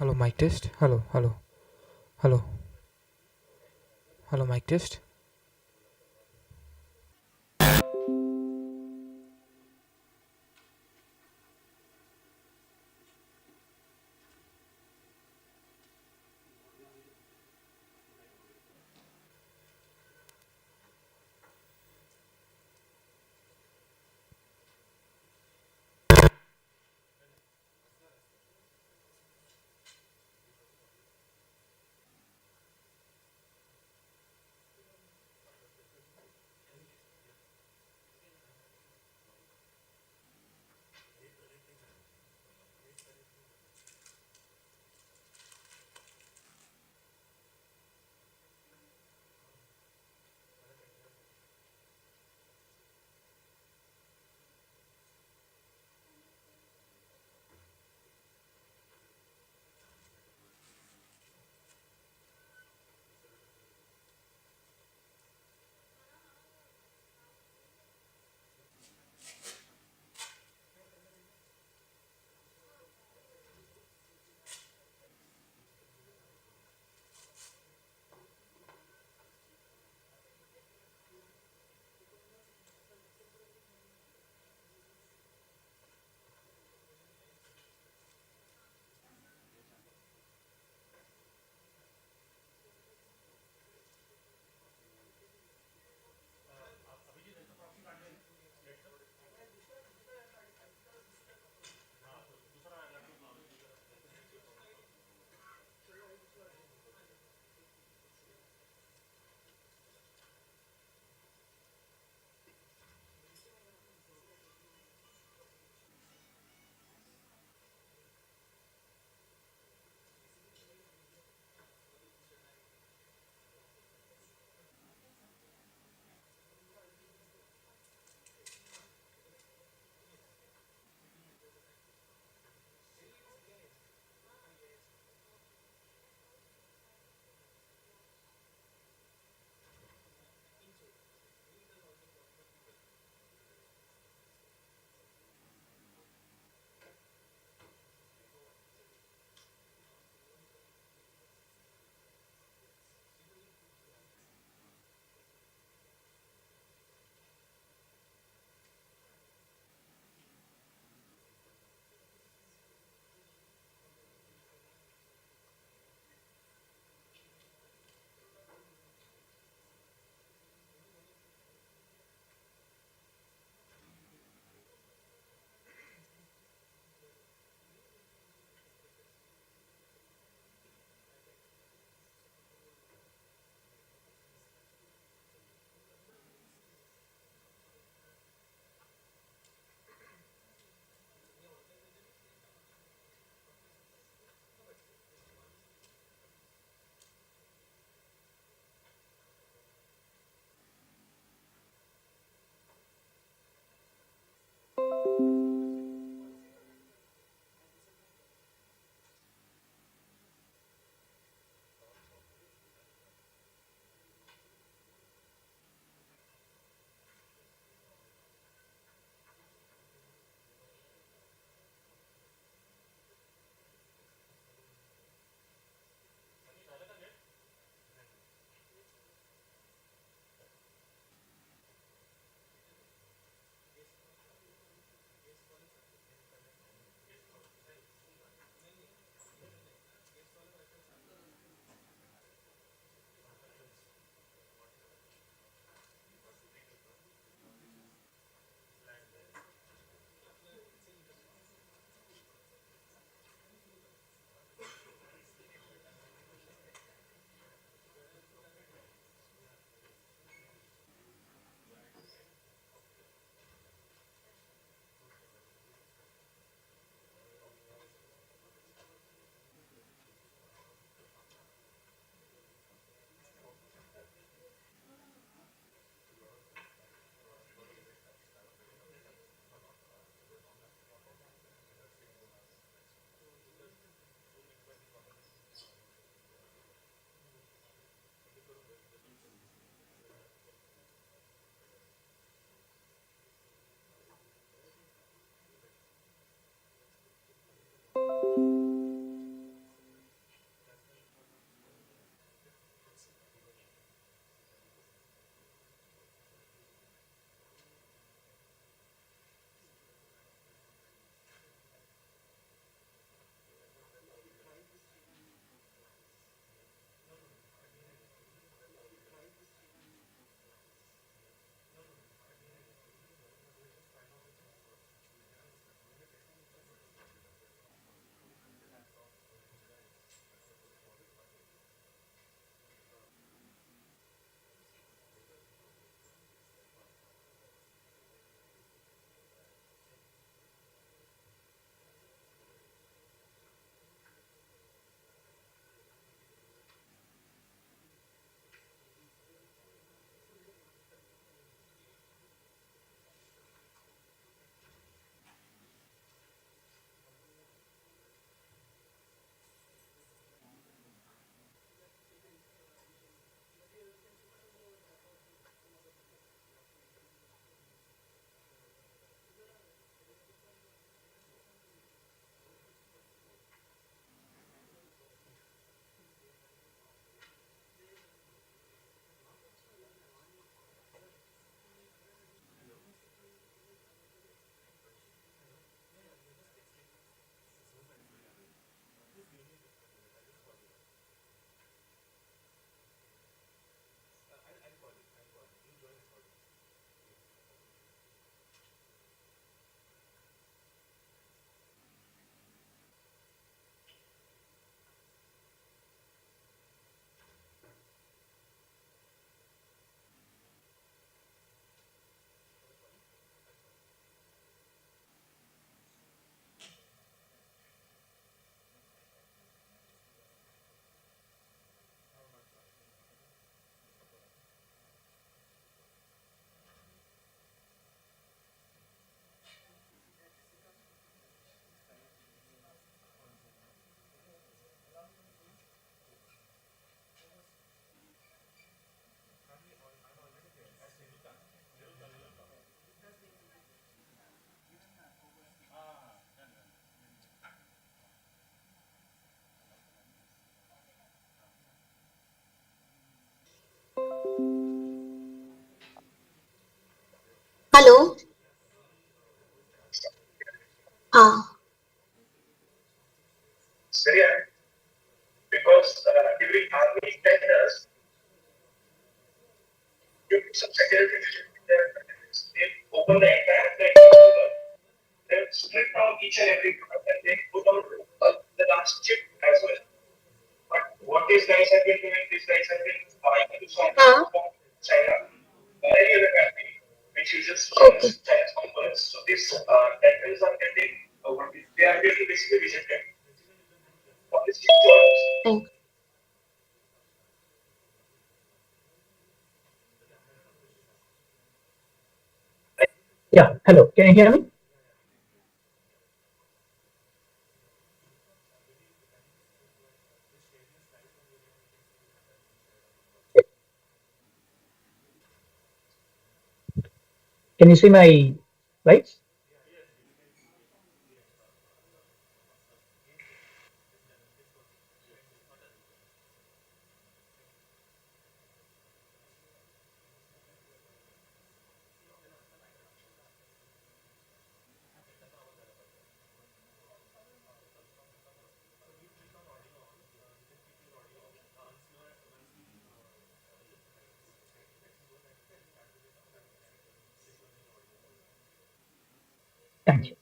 Hello, mic test. Hello, hello, mic test. Yeah, hello. Can you hear me? Can you see my slides? Thank you.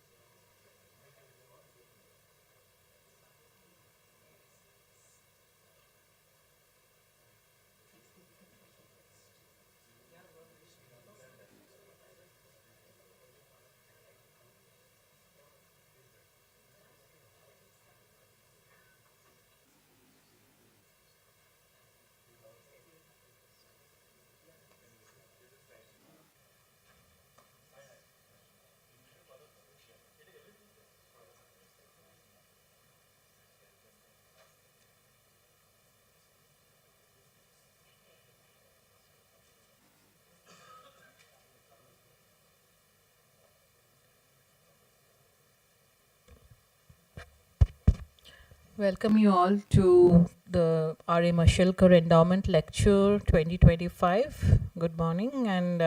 Welcome you all to the R.A. Mashelkar Endowment Lecture 2025. Good morning, and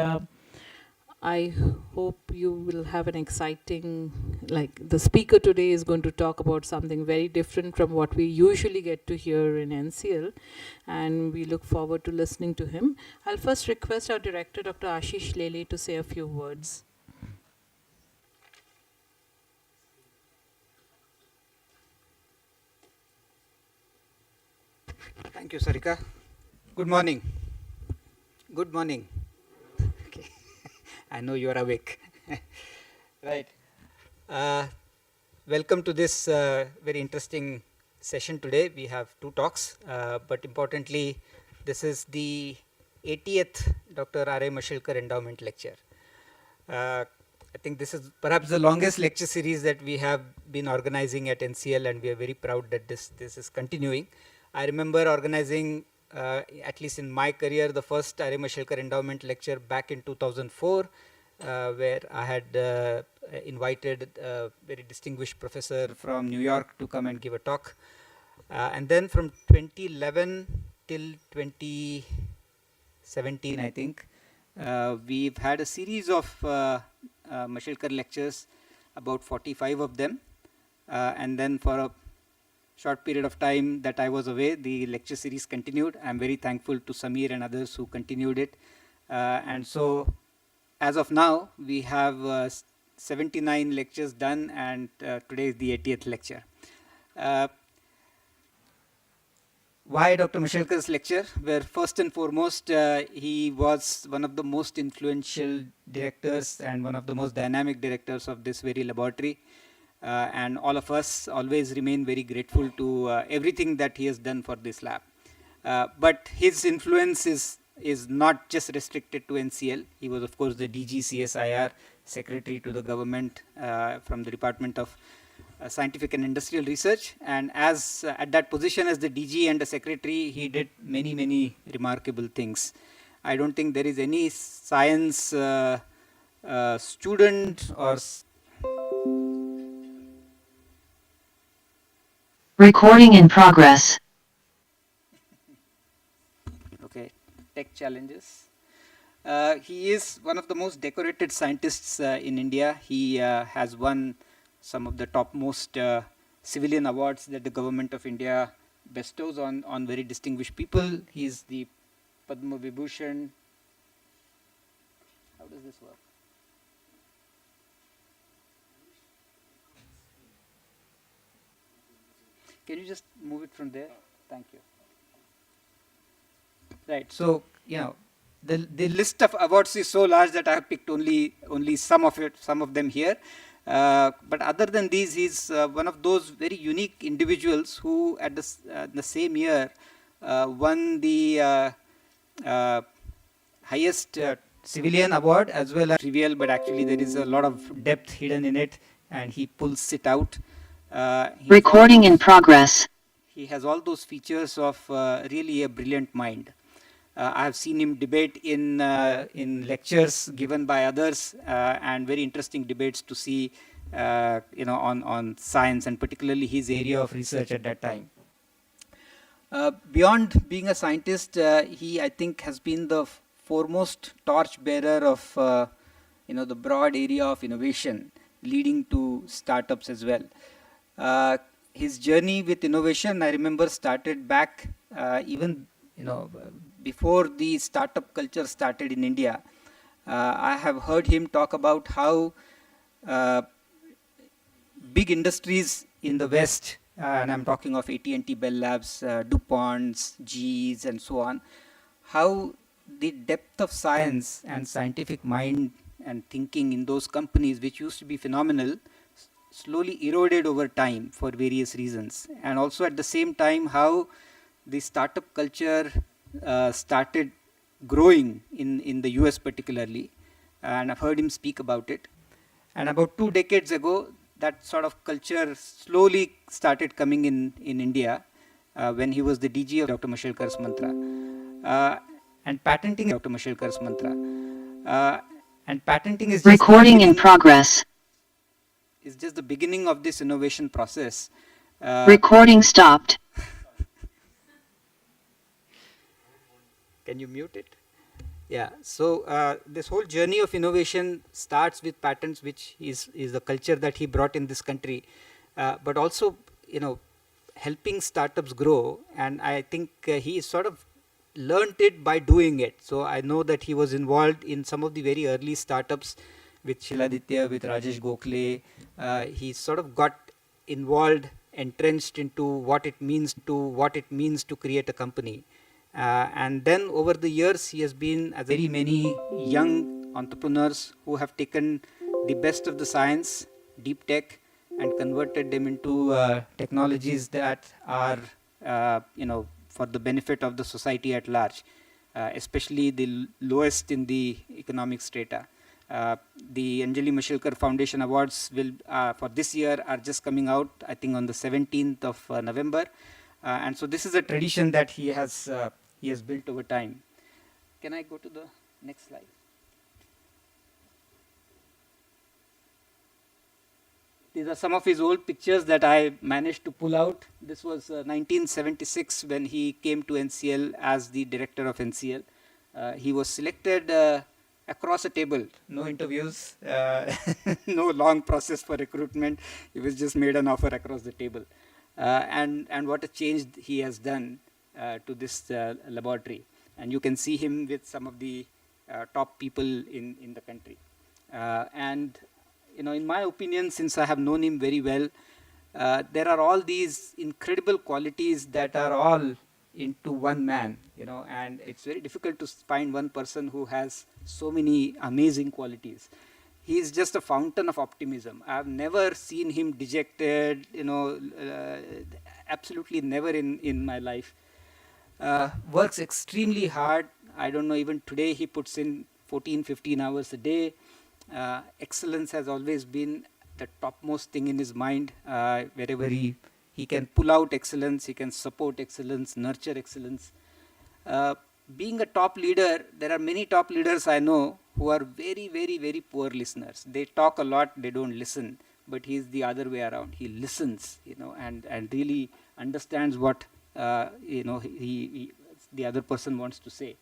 I hope you will have an exciting, like the speaker today is going to talk about something very different from what we usually get to hear in NCL, and we look forward to listening to him. I'll first request our director, Dr. Ashish Lele, to say a few words. Thank you, Sarika. Good morning. Good morning. Okay. I know you are awake. Right. Uh, Welcome to this very interesting session today. We have two talks, but importantly, this is the 80th Dr. R.A. Mashelkar Endowment Lecture. I think this is perhaps the longest lecture series that we have been organizing at NCL, and we are very proud that this is continuing. I remember organizing, at least in my career, the first R.A. Mashelkar Endowment Lecture back in 2004, where I had invited a very distinguished professor from New York to come and give a talk. And then from 2011 till 2017, I think, we've had a series of Mashelkar lectures, about 45 of them. And then for a short period of time that I was away, the lecture series continued. I'm very thankful to Samir and others who continued it. And so as of now, we have 79 lectures done, and today is the 80th lecture. Why Dr. Mashelkar's lecture? Where first and foremost, he was one of the most influential directors and one of the most dynamic directors of this very laboratory. And all of us always remain very grateful to everything that he has done for this lab. But his influence is not just restricted to NCL. He was, of course, the DG CSIR, Secretary to the government from the Department of Scientific and Industrial Research. And as at that position as the DG and the Secretary, he did many remarkable things. I don't think there is any science student or Recording in progress. Okay, tech challenges. He is one of the most decorated scientists in India. He has won some of the topmost civilian awards that the government of India bestows on very distinguished people. He is the Padma Vibhushan this work? Can you just move it from there? Thank you. Right. So, the list of awards is so large that I have picked only some of them here. But other than these, he's one of those very unique individuals who, at the same year, won the highest civilian award, as well as trivial, but actually there is a lot of depth hidden in it, and he pulls it out. Recording in progress. He has all those features of really a brilliant mind. I have seen him debate in lectures given by others, and very interesting debates to see, on science, and particularly his area of research at that time. Beyond being a scientist, he, I think, has been the foremost torchbearer of the broad area of innovation, leading to startups as well. His journey with innovation, I remember, started back even before the startup culture started in India. I have heard him talk about how big industries in the West, and I'm talking of AT&T, Bell Labs, DuPont's, GE's, and so on, how the depth of science and scientific mind and thinking in those companies, which used to be phenomenal, slowly eroded over time for various reasons. And also at the same time, how the startup culture started growing in the US particularly, and I've heard him speak about it. And about 2 decades ago, that sort of culture slowly started coming in India when he was the DG of Dr. Mashelkar's mantra. And patenting Dr. Mashelkar's mantra. And patenting is just Recording in progress. Is just the beginning of this innovation process. Recording stopped. Can you mute it? Yeah. So this whole journey of innovation starts with patents, which is the culture that he brought in this country, but also helping startups grow. And I think he sort of learned it by doing it. So I know that he was involved in some of the very early startups with Shiladitya, with Rajesh Gokhale. He sort of got involved, entrenched into what it means to create a company. And then over the years, he has been as very many young entrepreneurs who have taken the best of the science, deep tech, and converted them into technologies that are, for the benefit of the society at large, especially the lowest in the economic strata. The Anjali Mashelkar Foundation Awards will, for this year, are just coming out, I think, on the 17th of November. And so this is a tradition that he has built over time. Can I go to the next slide? These are some of his old pictures that I managed to pull out. This was 1976 when he came to NCL as the director of NCL. He was selected across a table, no interviews, no long process for recruitment. He was just made an offer across the table. And what a change he has done to this laboratory. And you can see him with some of the top people in the country. And in my opinion, since I have known him very well, there are all these incredible qualities that are all into one man, and it's very difficult to find one person who has so many amazing qualities. He is just a fountain of optimism. I have never seen him dejected, absolutely never in my life. Works extremely hard. I don't know, even today he puts in 14, 15 hours a day. Excellence has always been the topmost thing in his mind. Wherever he can pull out excellence, he can support excellence, nurture excellence. Being a top leader, there are many top leaders I know who are very, very, very poor listeners. They talk a lot, they don't listen. But he's the other way around. He listens, and really understands what the other person wants to say.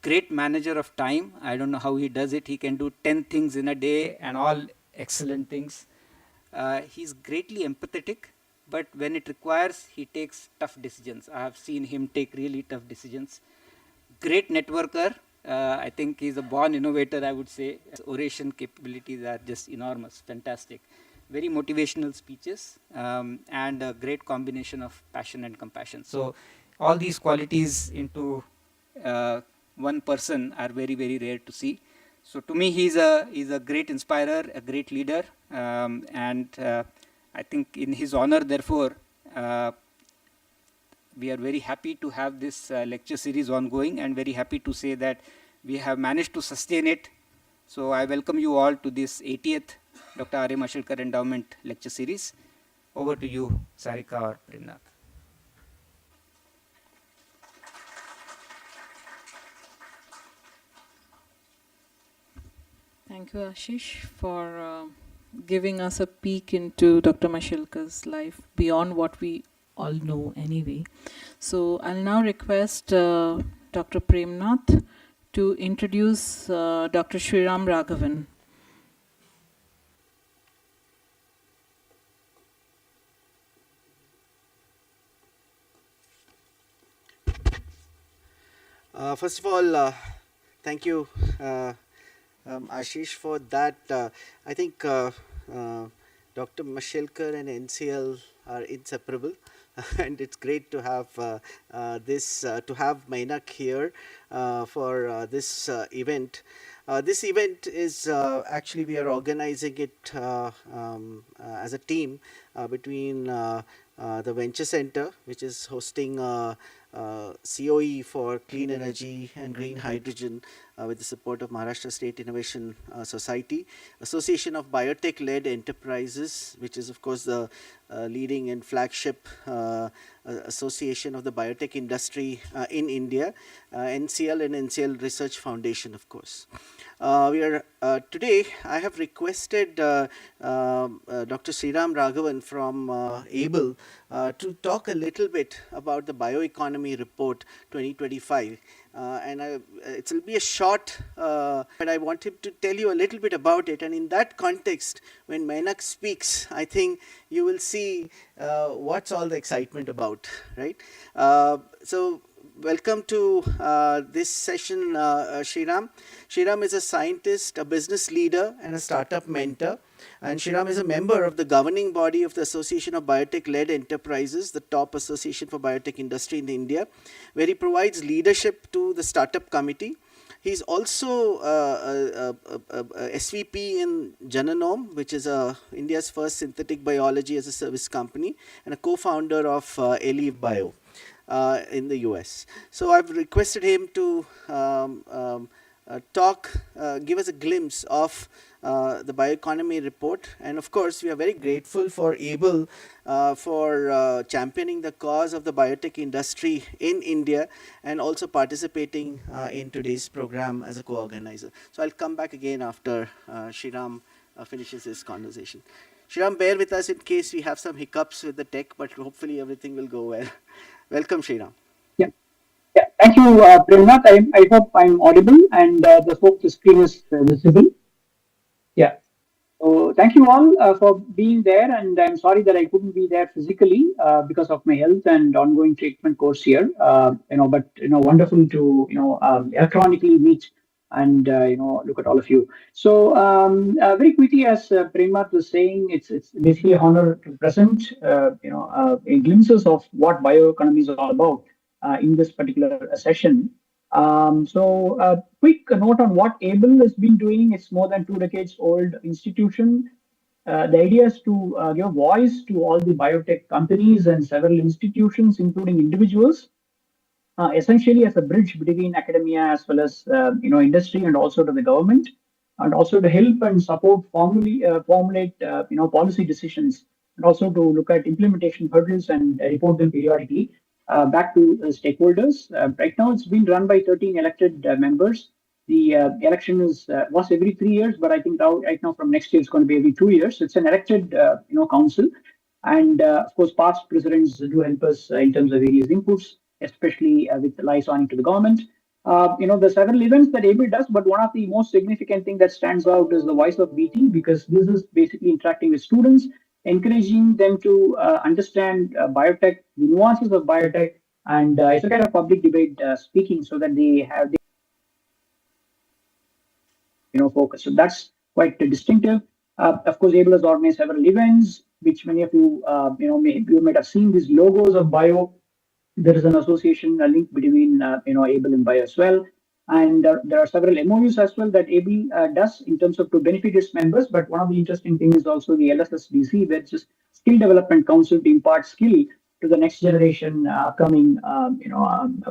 Great manager of time. I don't know how he does it. He can do 10 things in a day and all excellent things. He's greatly empathetic, but when it requires, he takes tough decisions. I have seen him take really tough decisions. Great networker. I think he's a born innovator, I would say. His oration capabilities are just enormous, fantastic. Very motivational speeches, and a great combination of passion and compassion. So all these qualities into one person are very, very rare to see. So to me, he's a great inspirer, a great leader, and I think in his honor, therefore, we are very happy to have this lecture series ongoing, and very happy to say that we have managed to sustain it. So I welcome you all to this 80th Dr. R.A. Mashelkar Endowment lecture series. Over to you, Sarika or Premnath. Thank you, Ashish, for giving us a peek into Dr. Mashelkar's life beyond what we all know anyway. So I'll now request Dr. Premnath to introduce Dr. Sriram Raghavan. First of all, thank you, Ashish, for that. I think Dr. Mashelkar and NCL are inseparable, and it's great to have to have Mainak here for this event. This event is actually, we are organizing it as a team between the Venture Center, which is hosting COE for clean energy and green hydrogen with the support of Maharashtra State Innovation Society, Association of Biotech-led Enterprises, which is of course the leading and flagship association of the biotech industry in India, NCL and NCL Research Foundation, of course. Today I have requested Dr. Sriram Raghavan from ABLE to talk a little bit about the Bioeconomy Report 2025. And it will be a short, but I want him to tell you a little bit about it. And in that context, when Mainak speaks, I think you will see what's all the excitement about, right? So welcome to this session, Sriram. Sriram is a scientist, a business leader, and a startup mentor. And Sriram is a member of the governing body of the Association of Biotech-led Enterprises, the top association for biotech industry in India, where he provides leadership to the startup committee. He's also a SVP in Jananome, which is India's first synthetic biology as a service company, and a co-founder of Eleve Bio in the US. So I've requested him to give us a glimpse of the Bioeconomy Report. And of course, we are very grateful for ABLE for championing the cause of the biotech industry in India and also participating in today's program as a co-organizer. So I'll come back again after Sriram finishes his conversation. Sriram, bear with us in case we have some hiccups with the tech, but hopefully everything will go well. Welcome, Sriram. Yeah. Thank you, Premnath. I hope I'm audible and hope the screen is visible. Yeah. So thank you all for being there, and I'm sorry that I couldn't be there physically because of my health and ongoing treatment course here. But wonderful to electronically meet and look at all of you. So very quickly, as Premnath was saying, it's basically an honor to present glimpses of what bioeconomy is all about in this particular session. Quick note on what ABLE has been doing. It's more than 2 decades old institution. The idea is to give voice to all the biotech companies and several institutions, including individuals, essentially as a bridge between academia as well as industry and also to the government, and also to help and support formulate policy decisions, and also to look at implementation hurdles and report them periodically back to stakeholders. Right now, it's been run by 13 elected members. The election was every 3 years, but I think right now from next year it's going to be every 2 years. It's an elected council, and of course past presidents do help us in terms of various inputs, especially with liaison to the government. The several events that ABLE does, but one of the most significant thing that stands out is the Voice of BT, because this is basically interacting with students, encouraging them to understand biotech, the nuances of biotech, and it's a kind of public debate speaking so that they have focus. So that's quite distinctive. Of course, Able has organized several events, which many of you, you might have seen these logos of bio. There is an association, a link between Able and Bio as well, and there are several MOUs as well that Able does in terms of to benefit its members. But one of the interesting things is also the LSSDC, which is Skill Development Council to impart skill to the next generation coming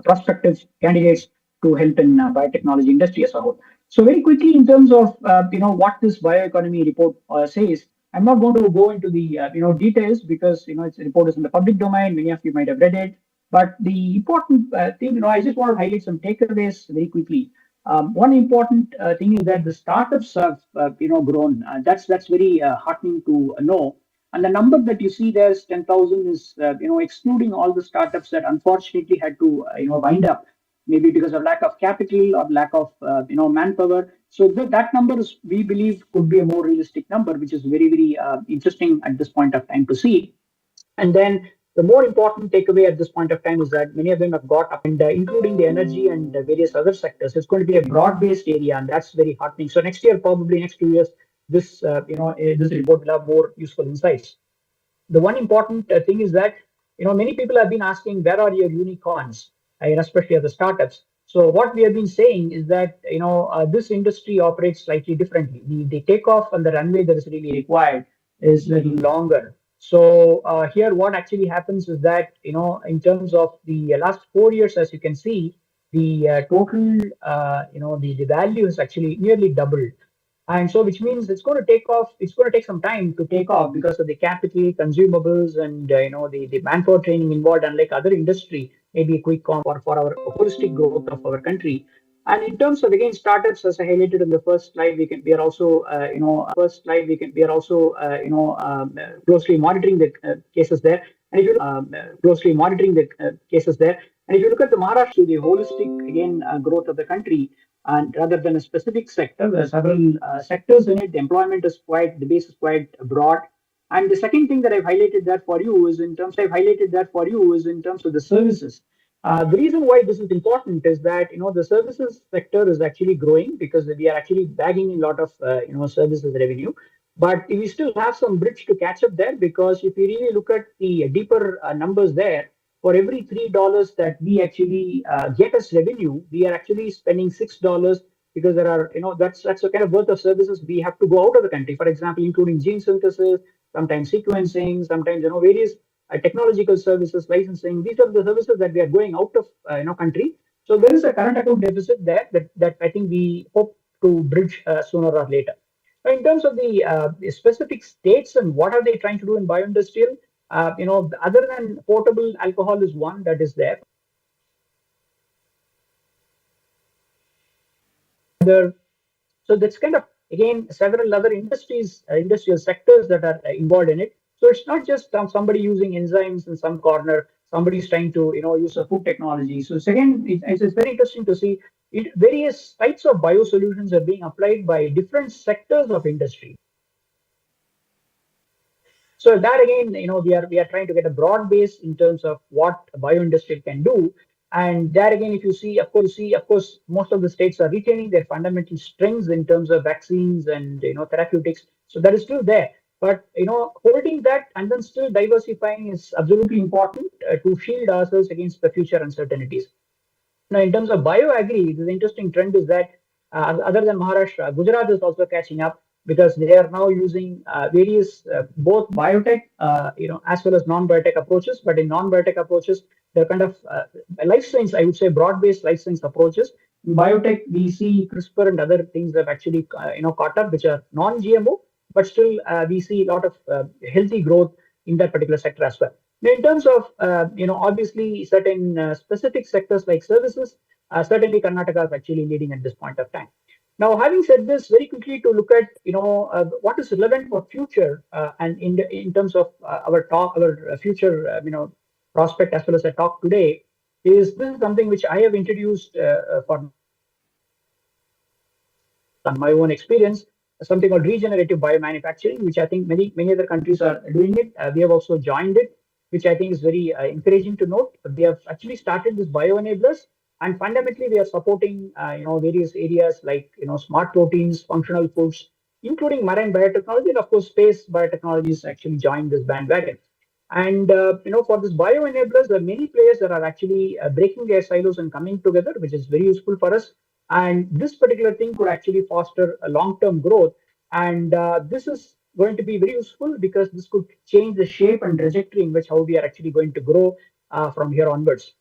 prospective candidates to help in biotechnology industry as a whole. So very quickly, in terms of what this bioeconomy report says, I'm not going to go into the details because its report is in the public domain. Many of you might have read it. But the important thing, I just want to highlight some takeaways very quickly. One important thing is that the startups have, grown. That's very heartening to know. And the number that you see there is 10,000 is, excluding all the startups that unfortunately had to, wind up, maybe because of lack of capital or lack of, manpower. So that number is, we believe, could be a more realistic number, which is very, very interesting at this point of time to see. And then the more important takeaway at this point of time is that many of them have got up, and including the energy and various other sectors. It's going to be a broad-based area, and that's very heartening. So next year, probably next 2 years, this report will have more useful insights. The one important thing is that many people have been asking, where are your unicorns, especially at the startups. So what we have been saying is that this industry operates slightly differently. The takeoff and the runway that is really required is a little longer. So here, what actually happens is that in terms of the last 4 years, as you can see, the total the value is actually nearly doubled. And so, which means it's going to take off. It's going to take some time to take off because of the capital, consumables, and the manpower training involved. Unlike other industry, maybe a quick comp for our holistic growth of our country. And in terms of again startups, as I highlighted in the first slide, we are also closely monitoring the cases there. And if you closely monitoring the cases there, and if you look at the Maharashtra, the holistic again growth of the country, and rather than a specific sector, there are several sectors in it. The employment is the base is quite broad. And the second thing that I've highlighted that for you is in terms of the services. The reason why this is important is that the services sector is actually growing because we are actually bagging a lot of services revenue, but we still have some bridge to catch up there, because if you really look at the deeper numbers there, for every $3 that we actually get as revenue, we are actually spending $6, because there are that's a kind of worth of services we have to go out of the country. For example, including gene synthesis, sometimes sequencing, sometimes various technological services, licensing. These are the services that we are going out of country. So there is a current account deficit there that I think we hope to bridge sooner or later. In terms of the specific states and what are they trying to do in bioindustrial, other than portable alcohol is one that is there. So that's kind of again several other industrial sectors that are involved in it. So it's not just somebody using enzymes in some corner. Somebody's trying to use a food technology. So second, it's very interesting to see various types of biosolutions are being applied by different sectors of industry. So that again, we are trying to get a broad base in terms of what bioindustry can do. And there again, if you see, of course, most of the states are retaining their fundamental strengths in terms of vaccines and therapeutics. So that is still there. But holding that and then still diversifying is absolutely important to shield ourselves against the future uncertainties. Now, in terms of bioagri, the interesting trend is that other than Maharashtra, Gujarat is also catching up, because they are now using various both biotech, as well as non-biotech approaches. But in non-biotech approaches, they're kind of life science, I would say, broad-based life science approaches. In biotech, we see CRISPR and other things have actually caught up, which are non-GMO, but still we see a lot of healthy growth in that particular sector as well. In terms of, obviously certain specific sectors like services, certainly Karnataka is actually leading at this point of time. Now, having said this, very quickly to look at, what is relevant for future and in terms of our future, prospect as well as a talk today, is this is something which I have introduced for my own experience, something called regenerative biomanufacturing, which I think many other countries are doing it. We have also joined it, which I think is very encouraging to note. We have actually started this bio enablers, And fundamentally, we are supporting various areas like smart proteins, functional foods, including marine biotechnology, and of course, space biotechnologies actually joined this bandwagon. And for this bio enablers, there are many players that are actually breaking their silos and coming together, which is very useful for us. And this particular thing could actually foster a long-term growth. And this is going to be very useful because this could change the shape and trajectory in which how we are actually going to grow from here onwards.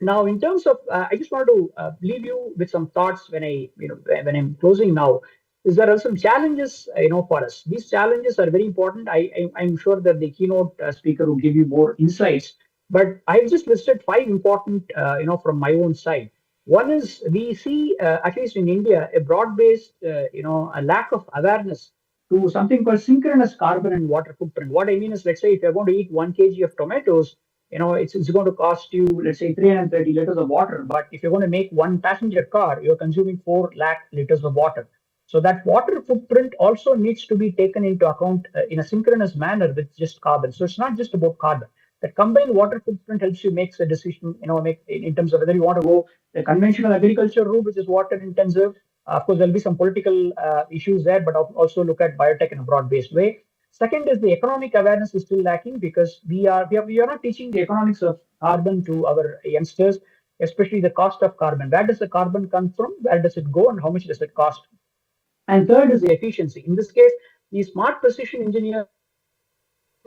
Now, in terms of, I just want to leave you with some thoughts when I'm closing now. Is there are some challenges, for us. These challenges are very important. I'm sure that the keynote speaker will give you more insights, but I've just listed five important, from my own side. One is we see, at least in India, a broad-based, a lack of awareness to something called synchronous carbon and water footprint. What I mean is, let's say if you're going to eat 1 kg of tomatoes, it's going to cost you, let's say, 330 liters of water. But if you're going to make one passenger car, you're consuming 4 lakh liters of water. So that water footprint also needs to be taken into account in a synchronous manner with just carbon. So it's not just about carbon. The combined water footprint helps you make a decision, make in terms of whether you want to go the conventional agriculture route, which is water intensive. Of course, there'll be some political issues there, but also look at biotech in a broad-based way. Second is the economic awareness is still lacking because we are not teaching the economics of carbon to our youngsters, especially the cost of carbon. Where does the carbon come from? Where does it go? And how much does it cost? And third is the efficiency. In this case, the smart precision engineer,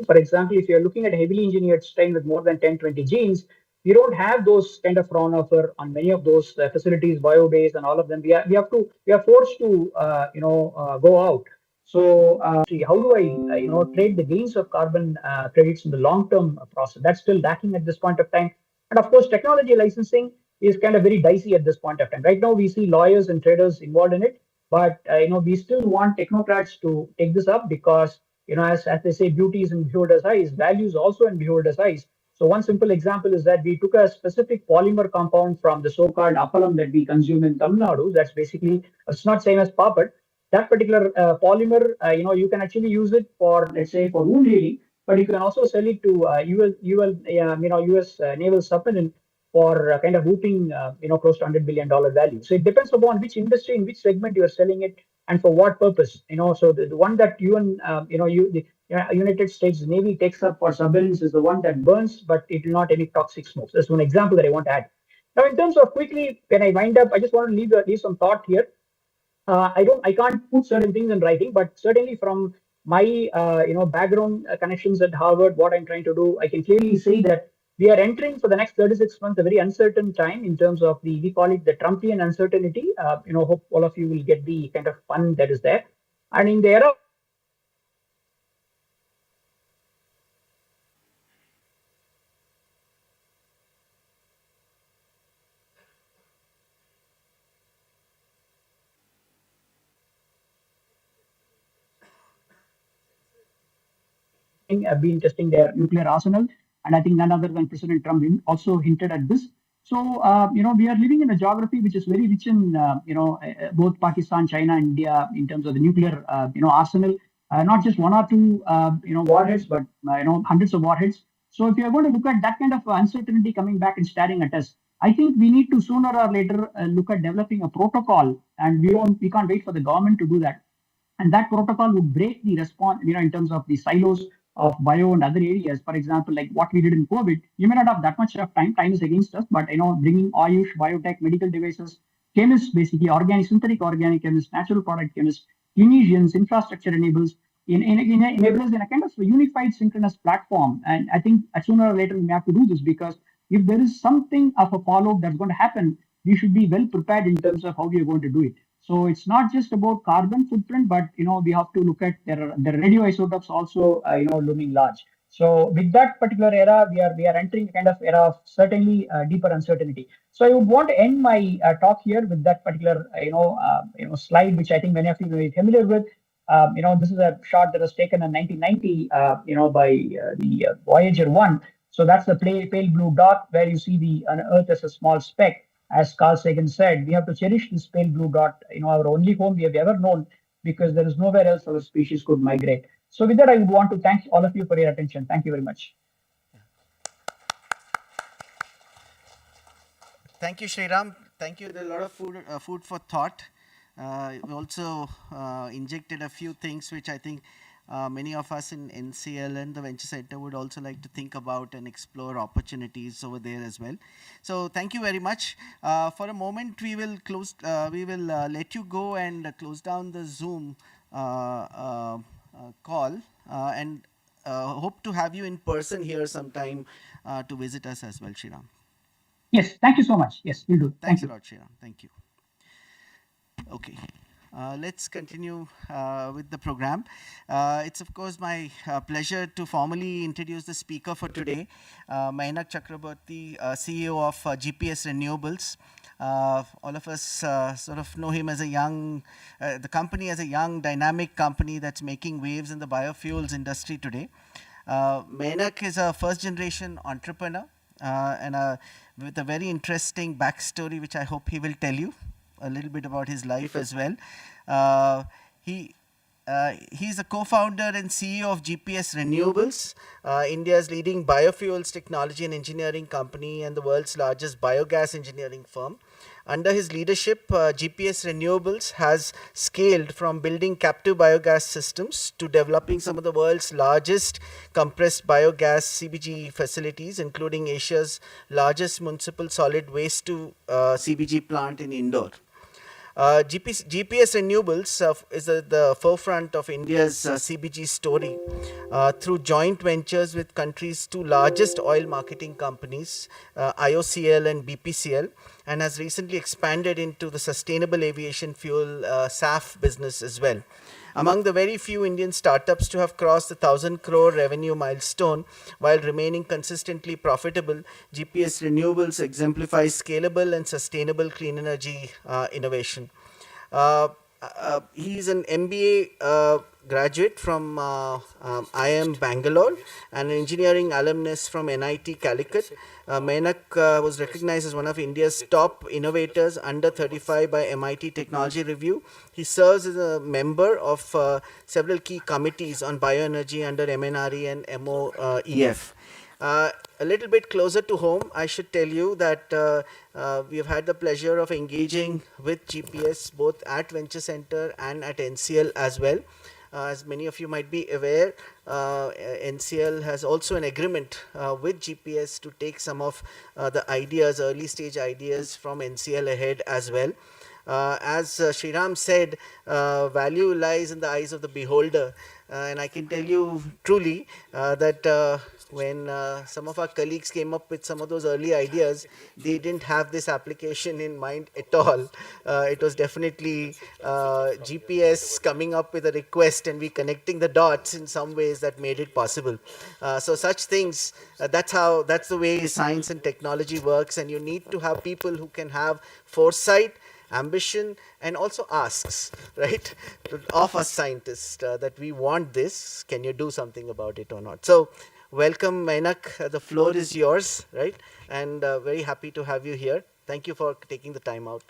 for example, if you're looking at a heavily engineered strain with more than 10, 20 genes, we don't have those kind of runoff on many of those facilities, bio-based and all of them. We are forced to go out. So how do I trade the gains of carbon credits in the long-term process? That's still lacking at this point of time. And of course, technology licensing is kind of very dicey at this point of time. Right now, we see lawyers and traders involved in it, but we still want technocrats to take this up because as they say, beauty is in beholder's eyes, values also in beholder's eyes. So one simple example is that we took a specific polymer compound from the so-called appalam that we consume in Tamil Nadu. That's basically, it's not same as papad. That particular polymer, you can actually use it for, let's say, for wound healing, but you can also sell it to US naval submarine for kind of whooping, close to $100 billion value. So it depends upon which industry, in which segment you are selling it, and for what purpose. So the one that the United States Navy takes up for submarines is the one that burns, but it will not emit toxic smokes. That's one example that I want to add. Now, in terms of quickly, when I wind up, I just want to leave some thought here. I can't put certain things in writing, but certainly from my background connections at Harvard, what I'm trying to do, I can clearly say that we are entering for the next 36 months a very uncertain time in terms of we call it the Trumpian uncertainty. Hope all of you will get the kind of fun that is there. And in the era have been testing their nuclear arsenal. And I think none other than President Trump also hinted at this. So, we are living in a geography which is very rich in, both Pakistan, China, and India in terms of the nuclear, arsenal. Not just one or two, warheads, but, hundreds of warheads. So if you are going to look at that kind of uncertainty coming back and staring at us, I think we need to sooner or later look at developing a protocol, and we can't wait for the government to do that. And that protocol would break the response, in terms of the silos of bio and other areas. For example, like what we did in COVID, you may not have that much of time. Time is against us, but bringing Ayush, biotech, medical devices, chemists, basically organic, synthetic organic chemists, natural product chemists, clinicians, infrastructure enables enablers in a kind of unified synchronous platform. And I think sooner or later we may have to do this because if there is something of a follow-up that's going to happen, we should be well prepared in terms of how we are going to do it. So it's not just about carbon footprint, but we have to look at the radioisotopes also looming large. So with that particular era, we are entering a kind of era of certainly deeper uncertainty. So I would want to end my talk here with that particular slide, which I think many of you may be familiar with. This is a shot that was taken in 1990, by the Voyager 1. So that's the pale blue dot where you see the Earth as a small speck. As Carl Sagan said, we have to cherish this pale blue dot, our only home we have ever known, because there is nowhere else our species could migrate. So with that, I would want to thank all of you for your attention. Thank you very much. thank you, Sriram. Thank you. There's a lot of food for thought. We also injected a few things which I think many of us in NCL and the Venture Center would also like to think about and explore opportunities over there as well. So thank you very much. For a moment, we will close. We will let you go and close down the Zoom call and hope to have you in person here sometime to visit us as well, Sriram. Yes, thank you so much. Yes, we'll do. Thank Thanks a you. lot, Sriram. Thank you. Okay. Let's continue with the program. It's of course my pleasure to formally introduce the speaker for today, Mainak Chakraborty, CEO of GPS Renewables. All of us sort of know him as a young, the company as a young dynamic company that's making waves in the biofuels industry today. Mainak is a first generation entrepreneur and with a very interesting backstory, which I hope he will tell you a little bit about his life as well. He's a co-founder and CEO of GPS Renewables, India's leading biofuels technology and engineering company and the world's largest biogas engineering firm. Under his leadership, GPS Renewables has scaled from building captive biogas systems to developing some of the world's largest compressed biogas CBG facilities, including Asia's largest municipal solid waste to CBG plant in Indore. GPS Renewables is at the forefront of India's CBG story through joint ventures with country's two largest oil marketing companies, IOCL and BPCL, and has recently expanded into the sustainable aviation fuel SAF business as well. Among the very few Indian startups to have crossed the 1,000 crore revenue milestone while remaining consistently profitable, GPS Renewables exemplifies scalable and sustainable clean energy innovation. He's an MBA graduate from IIM Bangalore and an engineering alumnus from NIT Calicut. Mainak was recognized as one of India's top innovators under 35 by MIT Technology Review. He serves as a member of several key committees on bioenergy under MNRE and MOEF. A little bit closer to home, I should tell you that we have had the pleasure of engaging with GPS both at Venture Center and at NCL as well. As many of you might be aware, NCL has also an agreement with GPS to take some of the ideas, early stage ideas from NCL ahead as well. As Sriram said, value lies in the eyes of the beholder. And I can tell you truly that when some of our colleagues came up with some of those early ideas, they didn't have this application in mind at all. It was definitely GPS coming up with a request and we connecting the dots in some ways that made it possible. So such things, that's the way science and technology works, and you need to have people who can have foresight, ambition, and also asks, right, of us scientists that we want this, can you do something about it or not? So welcome, Mainak, the floor is yours, right, and very happy to have you here. Thank you for taking the time out.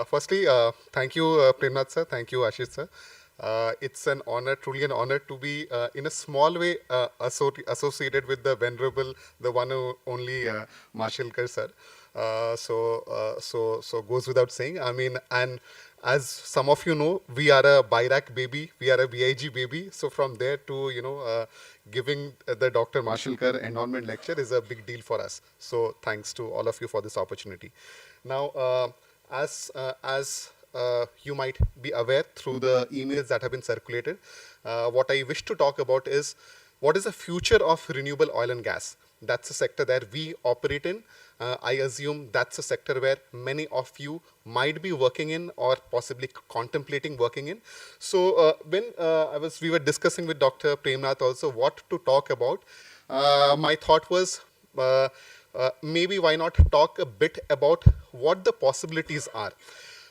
Firstly, thank you, Premnath sir. Thank you, Ashish sir. It's an honor, truly an honor to be in a small way associated with the venerable, the one and only Mashelkar sir. So goes without saying. I mean, and as some of you know, we are a BIRAC baby, we are a VIG baby. So from there to, giving the Dr. Mashelkar Endowment lecture is a big deal for us. So thanks to all of you for this opportunity. Now, as you might be aware through the emails that have been circulated, what I wish to talk about is what is the future of renewable oil and gas. That's a sector that we operate in. I assume that's a sector where many of you might be working in or possibly contemplating working in. So when we were discussing with Dr. Premnath also what to talk about, my thought was maybe why not talk a bit about what the possibilities are.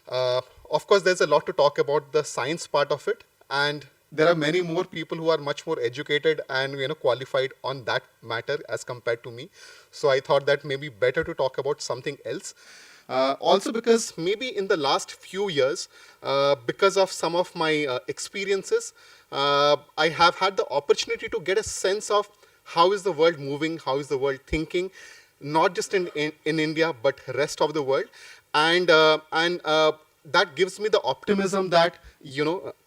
Of course, there's a lot to talk about the science part of it, and there are many more people who are much more educated and qualified on that matter as compared to me. So I thought that maybe better to talk about something else. Also because maybe in the last few years, because of some of my experiences, I have had the opportunity to get a sense of how is the world moving, how is the world thinking, not just in India, but rest of the world. And that gives me the optimism that,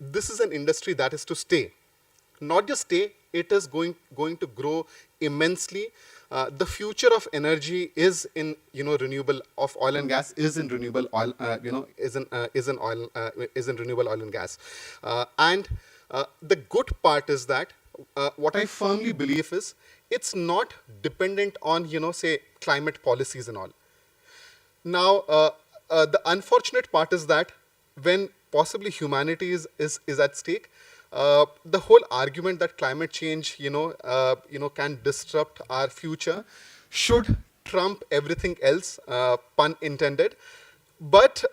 this is an industry that is to stay. Not just stay, it is going to grow immensely. The future of energy is in renewable of oil and gas is in renewable oil is in renewable oil and gas, and the good part is that what I firmly believe is it's not dependent on say climate policies and all. Now, the unfortunate part is that when possibly humanity is at stake, the whole argument that climate change, can disrupt our future, should trump everything else, pun intended. But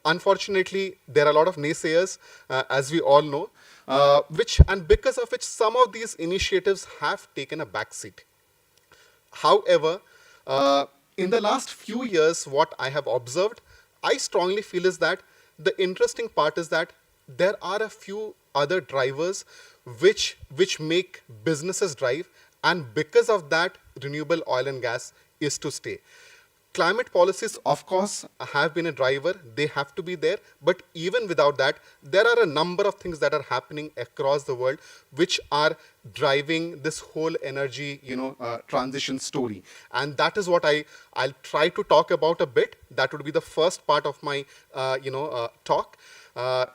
unfortunately, there are a lot of naysayers, as we all know, because of which some of these initiatives have taken a backseat. However, in the last few years, what I have observed, I strongly feel is that the interesting part is that there are a few other drivers which make businesses drive, and because of that, renewable oil and gas is to stay. Climate policies, of course, have been a driver. They have to be there. But even without that, there are a number of things that are happening across the world which are driving this whole energy, transition story. And that is what I'll try to talk about a bit. That would be the first part of my, talk.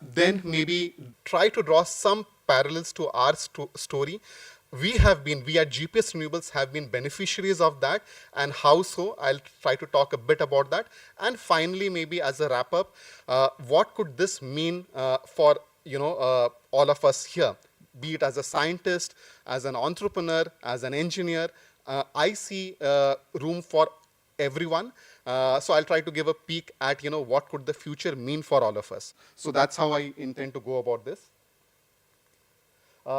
Then maybe try to draw some parallels to our story. We at GPS Renewables have been beneficiaries of that, and how so? I'll try to talk a bit about that. And finally, maybe as a wrap up, what could this mean for all of us here? Be it as a scientist, as an entrepreneur, as an engineer, I see room for everyone. So I'll try to give a peek at what could the future mean for all of us. So that's how I intend to go about this.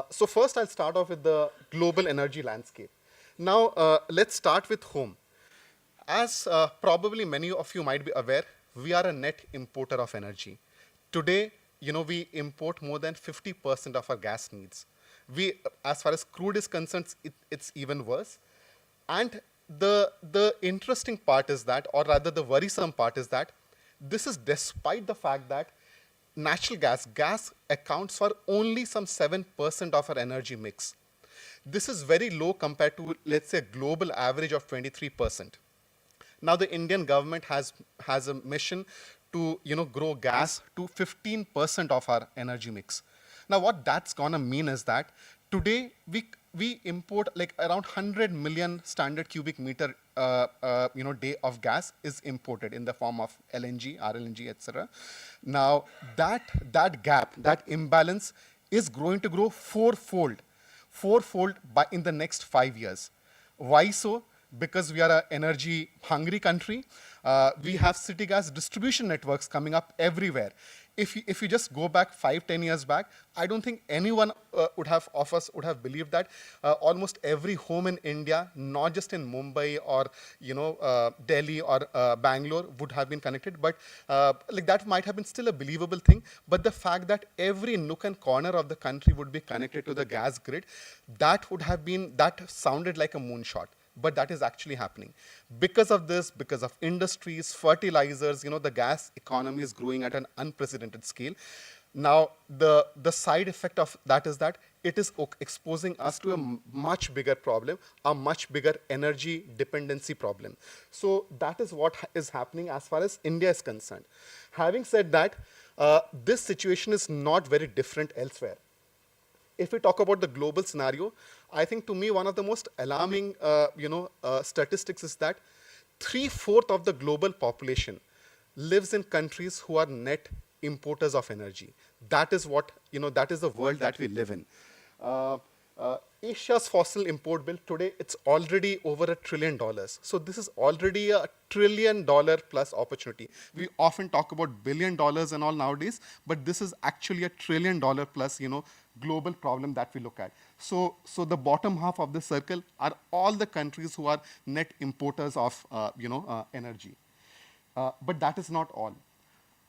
So first, I'll start off with the global energy landscape. Now, let's start with home. As probably many of you might be aware, we are a net importer of energy. Today, we import more than 50% of our gas needs. As far as crude is concerned, it's even worse. And the interesting part is that, or rather the worrisome part is that, this is despite the fact that natural gas accounts for only some 7% of our energy mix. This is very low compared to, let's say, a global average of 23%. Now, the Indian government has a mission to grow gas to 15% of our energy mix. Now, what that's gonna mean is that today we import like around 100 million standard cubic meter day of gas is imported in the form of LNG, RLNG, etc. Now that gap, that imbalance is going to grow fourfold in the next 5 years. Why so? Because we are an energy hungry country. We have city gas distribution networks coming up everywhere. If you just go back 5-10 years back, I don't think anyone would have believed that almost every home in India, not just in Mumbai or Delhi or Bangalore, would have been connected. But like that might have been still a believable thing. But the fact that every nook and corner of the country would be connected to the gas grid, that sounded like a moonshot. But that is actually happening. Because of this, because of industries, fertilizers, the gas economy is growing at an unprecedented scale. Now, the side effect of that is that it is exposing us to a much bigger problem, a much bigger energy dependency problem. So that is what is happening as far as India is concerned. Having said that, this situation is not very different elsewhere. if we talk about the global scenario, I think to me one of the most alarming, statistics is that 3/4 of the global population lives in countries who are net importers of energy. That is what, that is the world that we live in. Uh, Asia's fossil import bill today, it's already over $1 trillion. So this is already a $1 trillion plus opportunity. We often talk about $1 billion and all nowadays, but this is actually a $1 trillion plus, global problem that we look at. So the bottom half of the circle are all the countries who are net importers of, energy. But that is not all.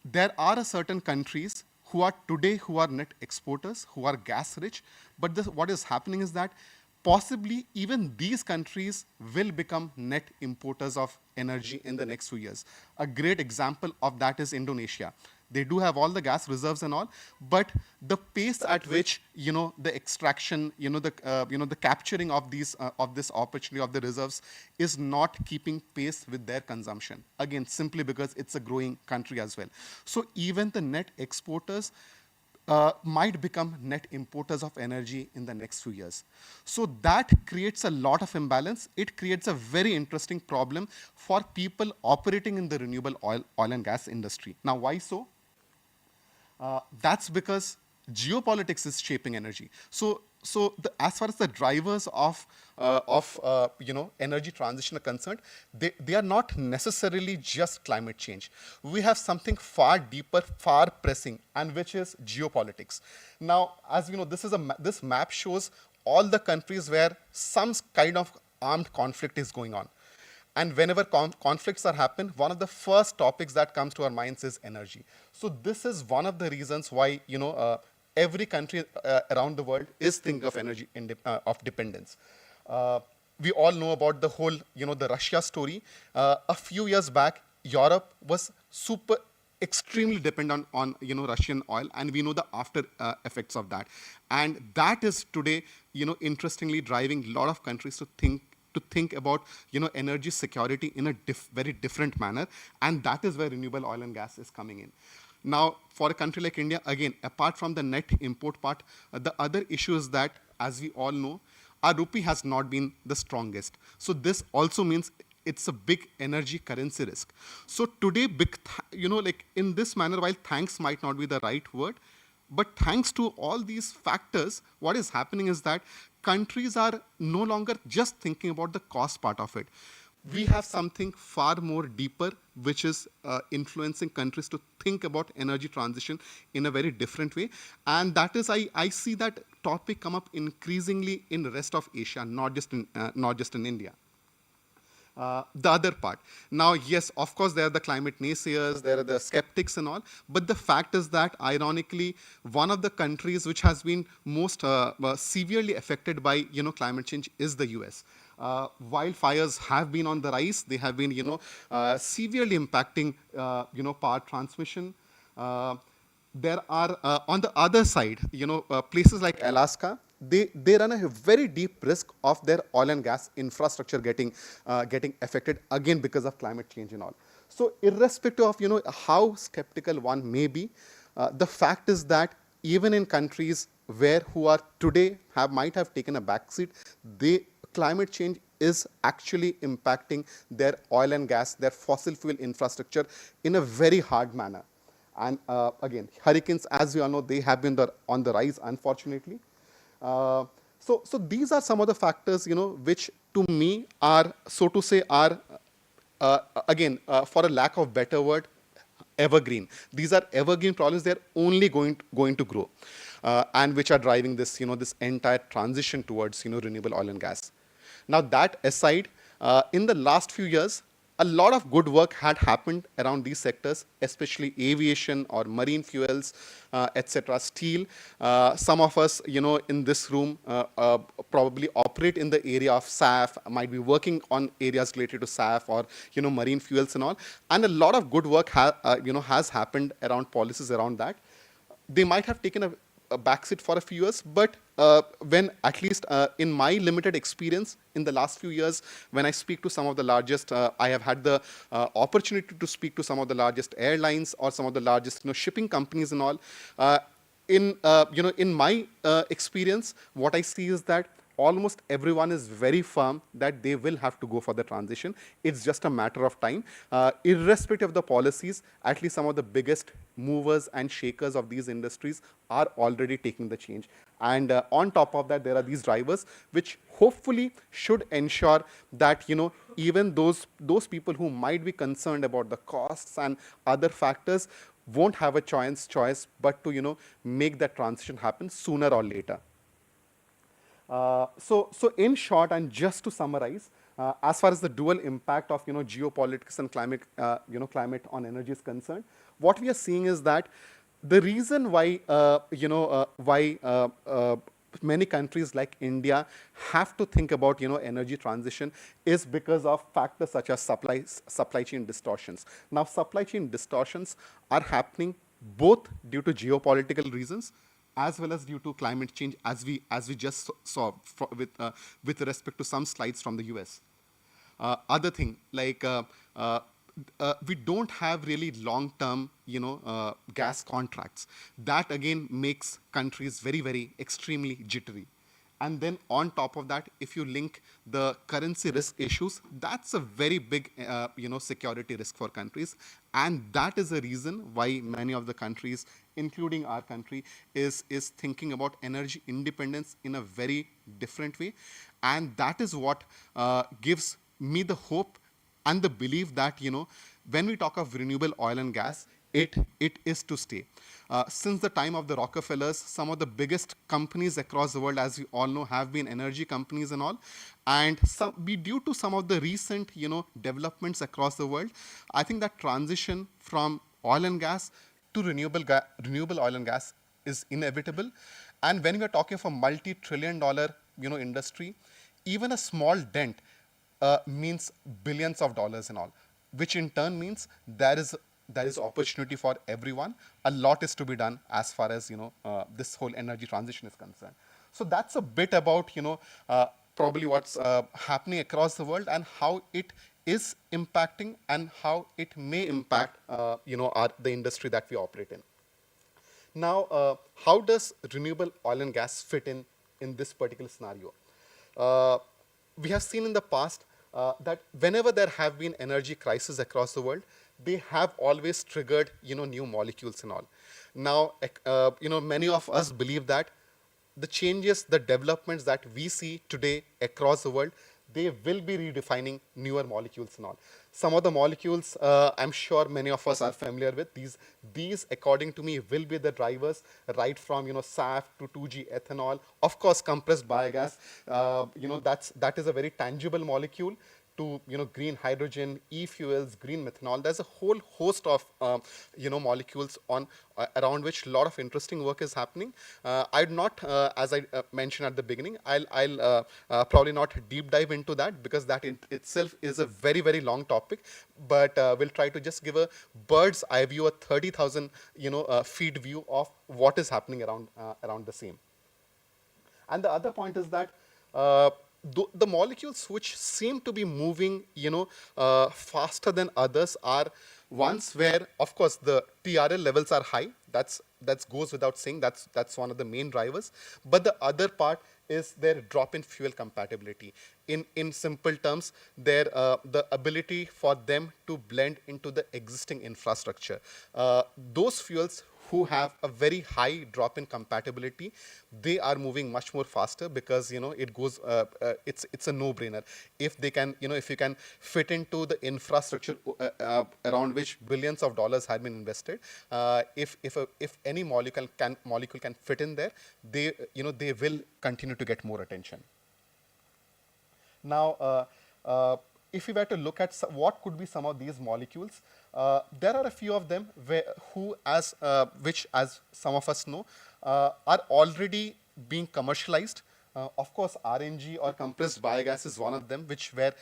There are certain countries who are today who are net exporters, who are gas rich, but what is happening is that possibly even these countries will become net importers of energy in the next few years. A great example of that is Indonesia. They do have all the gas reserves and all, but the pace at which the extraction, the capturing of this opportunity of the reserves is not keeping pace with their consumption. Again, simply because it's a growing country as well. So even the net exporters might become net importers of energy in the next few years. So that creates a lot of imbalance. It creates a very interesting problem for people operating in the renewable oil and gas industry. Now, why so? That's because geopolitics is shaping energy. So as far as the drivers of energy transition are concerned, they are not necessarily just climate change. We have something far deeper, far pressing, and which is geopolitics. Now, as we know, this map shows all the countries where some kind of armed conflict is going on. And whenever conflicts are happen, one of the first topics that comes to our minds is energy. So this is one of the reasons why every country around the world is thinking of energy of dependence. We all know about the whole the Russia story. A few years back, Europe was extremely dependent on Russian oil, and we know the after effects of that. And that is today interestingly driving a lot of countries to think about energy security in a very different manner, and that is where renewable oil and gas is coming in. Now, for a country like India, again, apart from the net import part, the other issue is that, as we all know, our rupee has not been the strongest. So this also means it's a big energy currency risk. So today, like in this manner, while thanks might not be the right word, but thanks to all these factors, what is happening is that countries are no longer just thinking about the cost part of it. We have something far more deeper, which is influencing countries to think about energy transition in a very different way. And that is, I see that topic come up increasingly in the rest of Asia, not just in India. The other part. Now, yes, of course, there are the climate naysayers, there are the skeptics and all, but the fact is that, ironically, one of the countries which has been most severely affected by climate change is the US. Wildfires have been on the rise. They have been severely impacting power transmission. There are on the other side, places like Alaska. They run a very deep risk of their oil and gas infrastructure getting affected, again because of climate change and all. So irrespective of how skeptical one may be, the fact is that even in countries who are today might have taken a backseat, climate change is actually impacting their oil and gas, their fossil fuel infrastructure in a very hard manner. And again, hurricanes, as we all know, they have been on the rise, unfortunately. So these are some of the factors, which to me are, so to say, are again, for a lack of better word, evergreen. These are evergreen problems. They're only going to grow, and which are driving this, this entire transition towards, renewable oil and gas. Now, that aside, in the last few years, a lot of good work had happened around these sectors, especially aviation or marine fuels, etc., steel. Some of us, in this room, probably operate in the area of SAF, might be working on areas related to SAF or, marine fuels and all. And a lot of good work has happened around policies around that. They might have taken a backseat for a few years, but when, at least in my limited experience in the last few years, when I speak to some of the largest, I have had the opportunity to speak to some of the largest airlines or some of the largest shipping companies and all, in my experience, what I see is that almost everyone is very firm that they will have to go for the transition. It's just a matter of time. Irrespective of the policies, at least some of the biggest movers and shakers of these industries are already taking the change. And on top of that, there are these drivers which hopefully should ensure that, even those people who might be concerned about the costs and other factors won't have a choice but to, make that transition happen sooner or later. So in short, and just to summarize, as far as the dual impact of, geopolitics and climate on energy is concerned, what we are seeing is that the reason why, many countries like India have to think about, energy transition is because of factors such as supply chain distortions. Now, supply chain distortions are happening both due to geopolitical reasons as well as due to climate change, as we just saw with respect to some slides from the US. Other thing, like we don't have really long-term, gas contracts. That again makes countries very, very extremely jittery. And then on top of that, if you link the currency risk issues, that's a very big, security risk for countries. And that is the reason why many of the countries, including our country, is thinking about energy independence in a very different way. And that is what gives me the hope and the belief that, when we talk of renewable oil and gas, it is to stay. Since the time of the Rockefellers, some of the biggest companies across the world, as you all know, have been energy companies and all. And due to some of the recent, developments across the world, I think that transition from oil and gas to renewable oil and gas is inevitable. And when we are talking of a multi-trillion-dollar, industry, even a small dent means billions of dollars and all, which in turn means there is opportunity for everyone. A lot is to be done as far as, this whole energy transition is concerned. So that's a bit about, probably what's happening across the world and how it is impacting and how it may impact, the industry that we operate in. Now, how does renewable oil and gas fit in this particular scenario? We have seen in the past that whenever there have been energy crises across the world, they have always triggered, new molecules and all. Now, many of us believe that the changes, the developments that we see today across the world, they will be redefining newer molecules and all. Some of the molecules, I'm sure many of us are familiar with. These, according to me, will be the drivers, right from, SAF to 2G ethanol. Of course, compressed biogas, that is a very tangible molecule, to, green hydrogen, e-fuels, green methanol. There's a whole host of, molecules around which a lot of interesting work is happening. I'd not, as I mentioned at the beginning, I'll probably not deep dive into that, because that in itself is a very, very long topic. But we'll try to just give a bird's eye view, a 30,000, feet view of what is happening around the same. And the other point is that the molecules which seem to be moving, faster than others are ones where, of course, the TRL levels are high. That goes without saying. That's one of the main drivers. But the other part is their drop-in fuel compatibility. In simple terms, the ability for them to blend into the existing infrastructure. Those fuels who have a very high drop-in compatibility, they are moving much more faster, because it goes. It's a no-brainer. If they can, if you can fit into the infrastructure around which billions of dollars have been invested, if any molecule can fit in there, they will continue to get more attention. Now, if we were to look at what could be some of these molecules, there are a few of them which, as some of us know, are already being commercialized. Of course, RNG or compressed biogas is one of them, where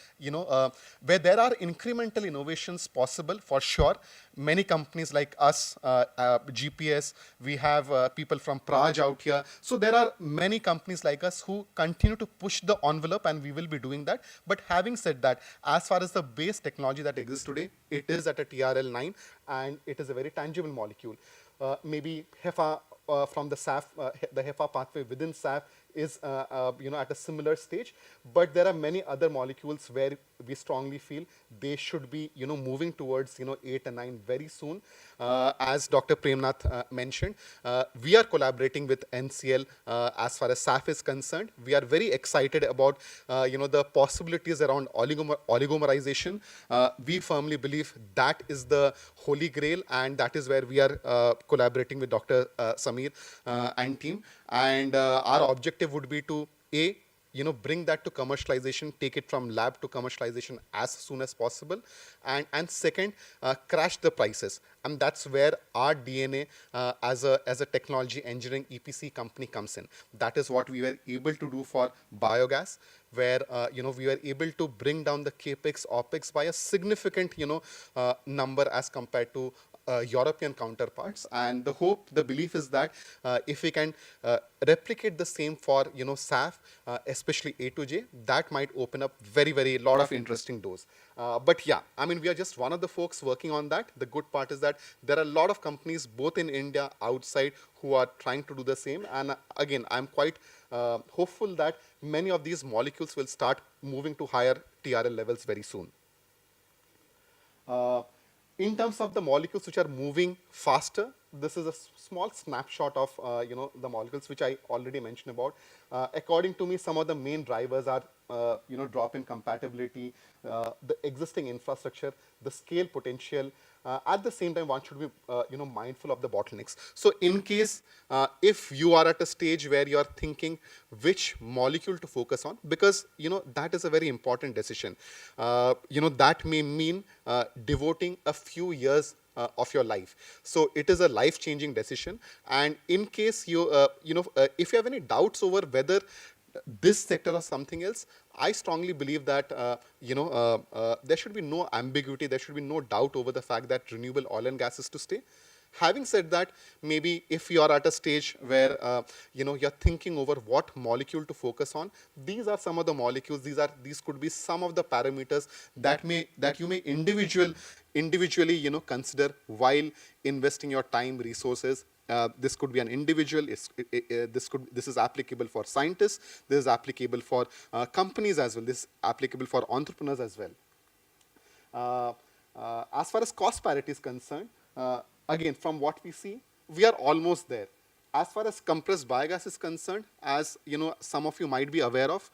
there are incremental innovations possible for sure. Many companies like us, GPS, we have people from Praj out here. So there are many companies like us who continue to push the envelope, and we will be doing that. But having said that, as far as the base technology that exists today, it is at a TRL 9, and it is a very tangible molecule. Maybe HEFA from the SAF, the HEFA pathway within SAF is at a similar stage, but there are many other molecules where we strongly feel they should be moving towards 8 and 9 very soon. As Dr. Premnath mentioned, we are collaborating with NCL as far as SAF is concerned. We are very excited about the possibilities around oligomerization. We firmly believe that is the holy grail, and that is where we are collaborating with Dr. Samir and team. And our objective would be to bring that to commercialization, take it from lab to commercialization as soon as possible, and second, crash the prices. And that's where our DNA as a technology engineering EPC company comes in. That is what we were able to do for biogas, where we were able to bring down the capex opex by a significant number as compared to European counterparts. And the belief is that if we can replicate the same for SAF, especially A to J, that might open up very lot of interesting doors. But yeah, I mean, we are just one of the folks working on that. The good part is that there are a lot of companies both in India, outside, who are trying to do the same. And again, I'm quite hopeful that many of these molecules will start moving to higher TRL levels very soon. In terms of the molecules which are moving faster, this is a small snapshot of the molecules which I already mentioned about. According to me, some of the main drivers are drop in compatibility, the existing infrastructure, the scale potential. At the same time, one should be mindful of the bottlenecks. So in case if you are at a stage where you are thinking which molecule to focus on, because that is a very important decision. That may mean devoting a few years of your life. So it is a life-changing decision. And in case you if you have any doubts over whether this sector or something else, I strongly believe that there should be no ambiguity, there should be no doubt over the fact that renewable oil and gas is to stay. Having said that, maybe if you are at a stage where you're thinking over what molecule to focus on, these are some of the molecules. These could be some of the parameters that you may individually consider while investing your time, resources. This could be an individual. This is applicable for scientists. This is applicable for companies as well. This is applicable for entrepreneurs as well. As far as cost parity is concerned, again, from what we see, we are almost there. As far as compressed biogas is concerned, as some of you might be aware of,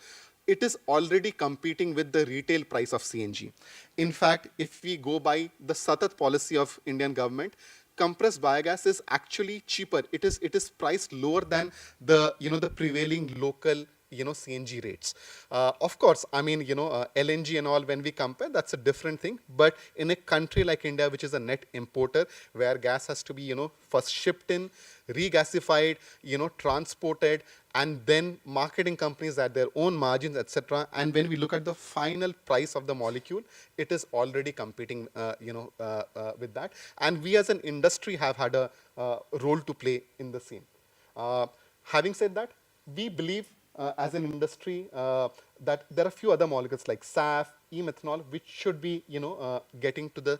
it is already competing with the retail price of CNG. In fact, if we go by the Satat policy of Indian government, compressed biogas is actually cheaper. It is priced lower than the the prevailing local CNG rates. Of course, I mean, LNG and all, when we compare, that's a different thing. But in a country like India, which is a net importer, where gas has to be, first shipped in, regasified, transported, and then marketing companies at their own margins, etc. And when we look at the final price of the molecule, it is already competing, with that. And we as an industry have had a role to play in the same. Having said that, we believe as an industry that there are a few other molecules like SAF, e-methanol, which should be getting to the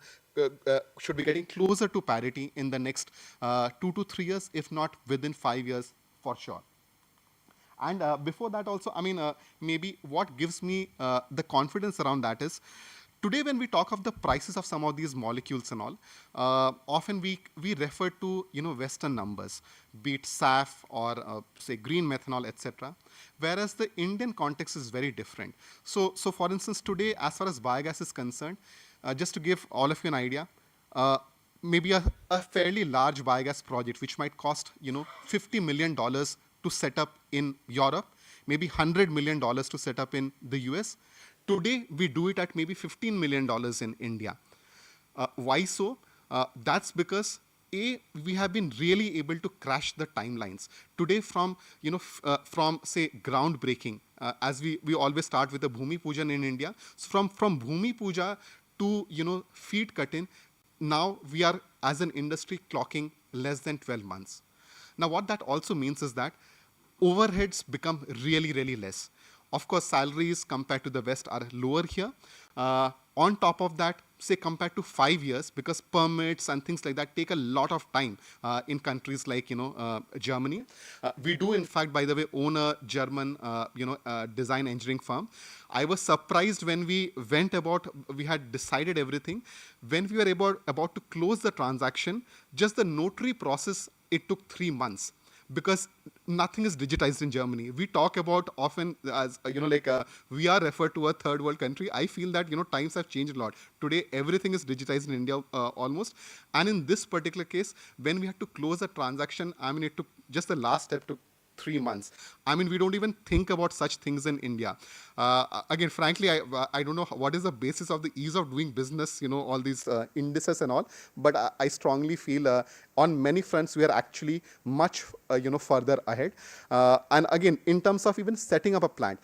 should be getting closer to parity in the next 2 to 3 years, if not within 5 years for sure. And before that also, I mean, maybe what gives me the confidence around that is, today when we talk of the prices of some of these molecules and all, often we refer to Western numbers, be it SAF or say green methanol, etc. Whereas the Indian context is very different. So for instance, today as far as biogas is concerned, just to give all of you an idea, maybe a fairly large biogas project which might cost $50 million to set up in Europe, maybe $100 million to set up in the US. Today, we do it at maybe $15 million in India. Why so? That's because we have been really able to crash the timelines. Today, from say groundbreaking, as we always start with the Bhumi Pujan in India. So from Bhumi Puja to feet cut in, now we are as an industry clocking less than 12 months. Now, what that also means is that overheads become really less. Of course, salaries compared to the West are lower here. On top of that, say compared to 5 years, because permits and things like that take a lot of time in countries like Germany. We do in fact, by the way, own a German design engineering firm. I was surprised when we had decided everything. When we were about to close the transaction, just the notary process, it took 3 months, because nothing is digitized in Germany. We talk about often as, we are referred to a third world country. I feel that, times have changed a lot. Today, everything is digitized in India almost. And in this particular case, when we had to close a transaction, I mean, it took just the last step took 3 months. I mean, we don't even think about such things in India. Again, frankly, I don't know what is the basis of the ease of doing business, all these indices and all, but I strongly feel on many fronts we are actually much, further ahead. And again, in terms of even setting up a plant,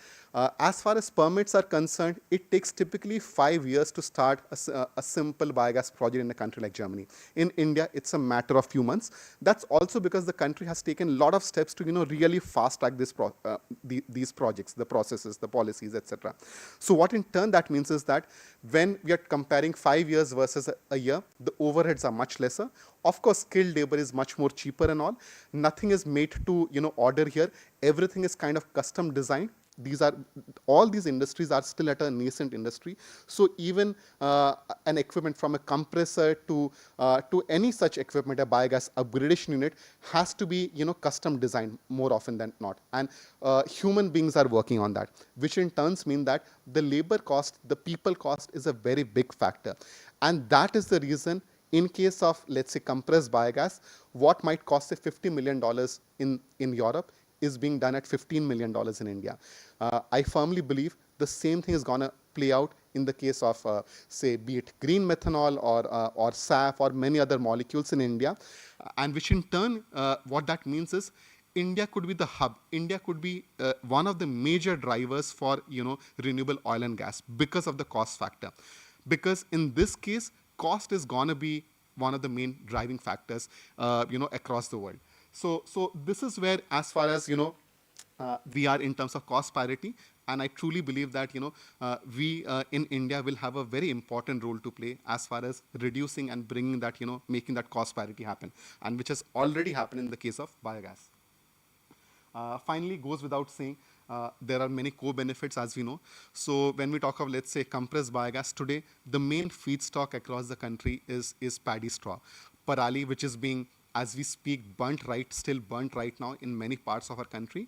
as far as permits are concerned, it takes typically 5 years to start a simple biogas project in a country like Germany. In India, it's a matter of few months. That's also because the country has taken a lot of steps to, really fast track these projects, the processes, the policies, etc. So what in turn that means is that when we are comparing 5 years versus a year, the overheads are much lesser. Of course, skilled labor is much more cheaper and all. Nothing is made to, order here. Everything is kind of custom designed. All these industries are still at a nascent industry. So even an equipment from a compressor to any such equipment, a biogas upgradation unit, has to be, custom designed more often than not. And human beings are working on that, which in turns mean that the labor cost, the people cost is a very big factor. And that is the reason, in case of, let's say, compressed biogas, what might cost, say, $50 million in Europe is being done at $15 million in India. I firmly believe the same thing is going to play out in the case of, say, be it green methanol or SAF or many other molecules in India. And which in turn, what that means is, India could be the hub. India could be one of the major drivers for, renewable oil and gas because of the cost factor. Because in this case, cost is going to be one of the main driving factors, across the world. So this is where, as far as, we are in terms of cost parity. And I truly believe that, we in India will have a very important role to play as far as reducing and bringing that, making that cost parity happen, and which has already happened in the case of biogas. Finally, goes without saying, there are many co-benefits, as we know. So when we talk of, let's say, compressed biogas, today, the main feedstock across the country is paddy straw. Parali, which is being, as we speak, still burnt right now in many parts of our country.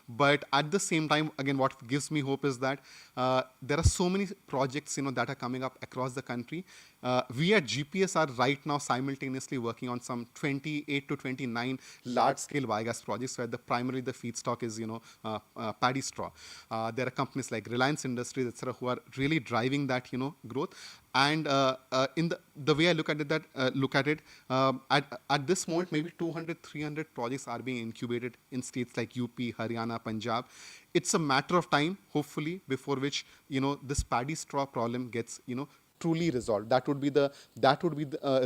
But at the same time, again, what gives me hope is that there are so many projects, that are coming up across the country. We at GPS are right now simultaneously working on some 28 to 29 large-scale biogas projects where primarily the feedstock is, paddy straw. There are companies like Reliance Industries, etc., who are really driving that, growth. And in the way I look at it, at this moment, maybe 200, 300 projects are being incubated in states like UP, Haryana, Punjab. It's a matter of time, hopefully, before which, this paddy straw problem gets, truly resolved. That would be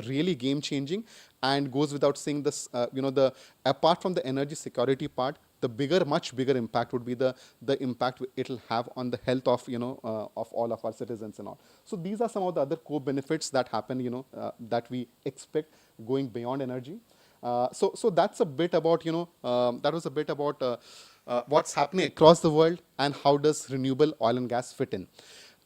really game changing, and goes without saying this, apart from the energy security part, the much bigger impact would be the impact it'll have on the health of, of all of our citizens and all. So these are some of the other co-benefits that happen, that we expect going beyond energy. So that's a bit about, that was a bit about what's happening across the world and how does renewable oil and gas fit in.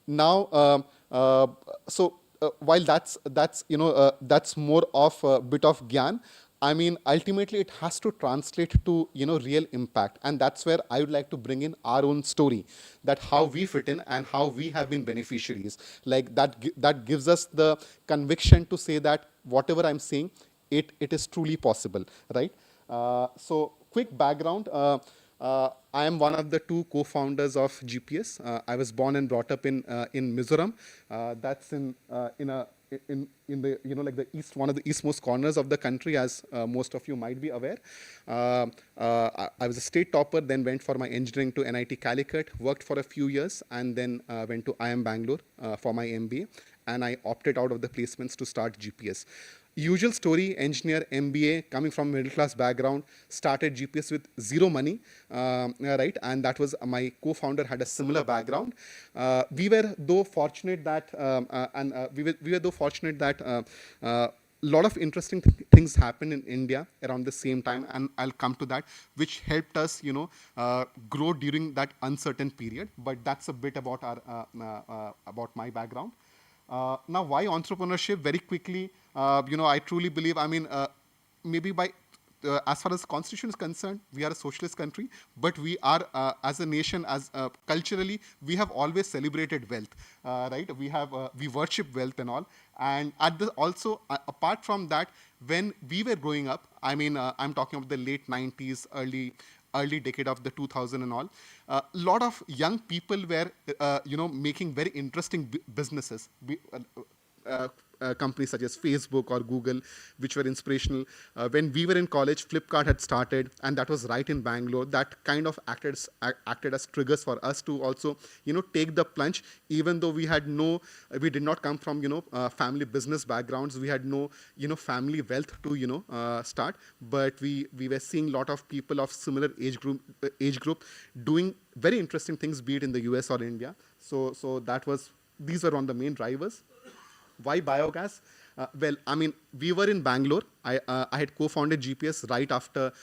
Now, while that's more of a bit of gyan, I mean, ultimately it has to translate to, real impact. And that's where I would like to bring in our own story, that how we fit in and how we have been beneficiaries. Like that gives us the conviction to say that whatever I'm saying, it is truly possible, right? So quick background. I am one of the two co-founders of GPS. I was born and brought up in Mizoram. That's in the like the one of the eastmost corners of the country, as most of you might be aware. I was a state topper, then went for my engineering to NIT Calicut, worked for a few years, and then went to IIM Bangalore for my MBA. And I opted out of the placements to start GPS. usual story, engineer, MBA, coming from middle class background, started GPS with zero money, right? And that was my co-founder had a similar background. We were though fortunate that, we were though fortunate that lot of interesting things happened in India around the same time, and I'll come to that, which helped us, grow during that uncertain period. But that's a bit about about my background. Now, why entrepreneurship? Very quickly, I truly believe. I mean, maybe by as far as constitution is concerned, we are a socialist country, but we are as a nation, as culturally, we have always celebrated wealth, right? We worship wealth and all, and also apart from that, when we were growing up, I mean, I'm talking about the late 90s, early decade of the 2000 and all, a lot of young people were, making very interesting businesses. Companies such as Facebook or Google, which were inspirational. When we were in college, Flipkart had started, and that was right in Bangalore. That kind of acted as triggers for us to also, take the plunge, even though we did not come from, family business backgrounds. We had no, family wealth to, start. But we were seeing a lot of people of similar age group doing very interesting things, be it in the US or India. So these were one of the main drivers. Why biogas? Well, I mean, we were in Bangalore. I had co-founded GPS right after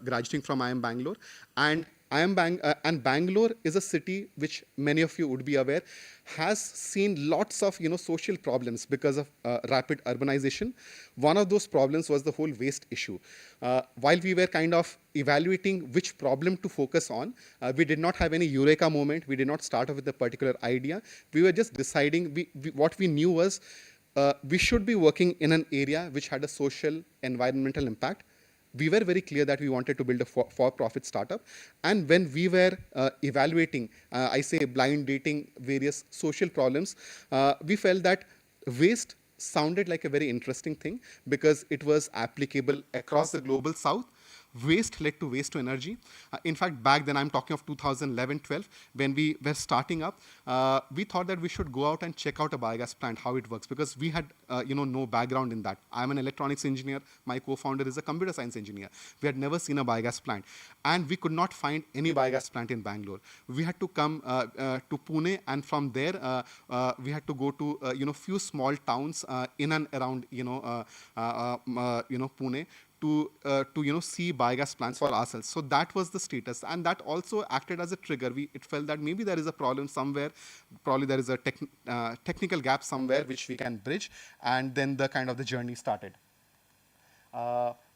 graduating from IIM Bangalore, and and Bangalore is a city which many of you would be aware has seen lots of social problems because of rapid urbanization. One of those problems was the whole waste issue. While we were kind of evaluating which problem to focus on, we did not have any eureka moment. We did not start off with a particular idea. We were just deciding. What we knew was we should be working in an area which had a social, environmental impact. We were very clear that we wanted to build a for-profit startup. And when we were evaluating, blind dating various social problems, we felt that waste sounded like a very interesting thing because it was applicable across the global south. Waste led to waste to energy. In fact, back then, I'm talking of 2011-12, when we were starting up, we thought that we should go out and check out a biogas plant, how it works, because we had, no background in that. I'm an electronics engineer. My co-founder is a computer science engineer. We had never seen a biogas plant, and we could not find any biogas plant in Bangalore. We had to come to Pune, and from there, we had to go to, few small towns in and around, Pune, to see biogas plants for ourselves. So that was the status, and that also acted as a trigger. It felt that maybe there is a problem somewhere, probably there is a technical gap somewhere which we can bridge, and then the journey started.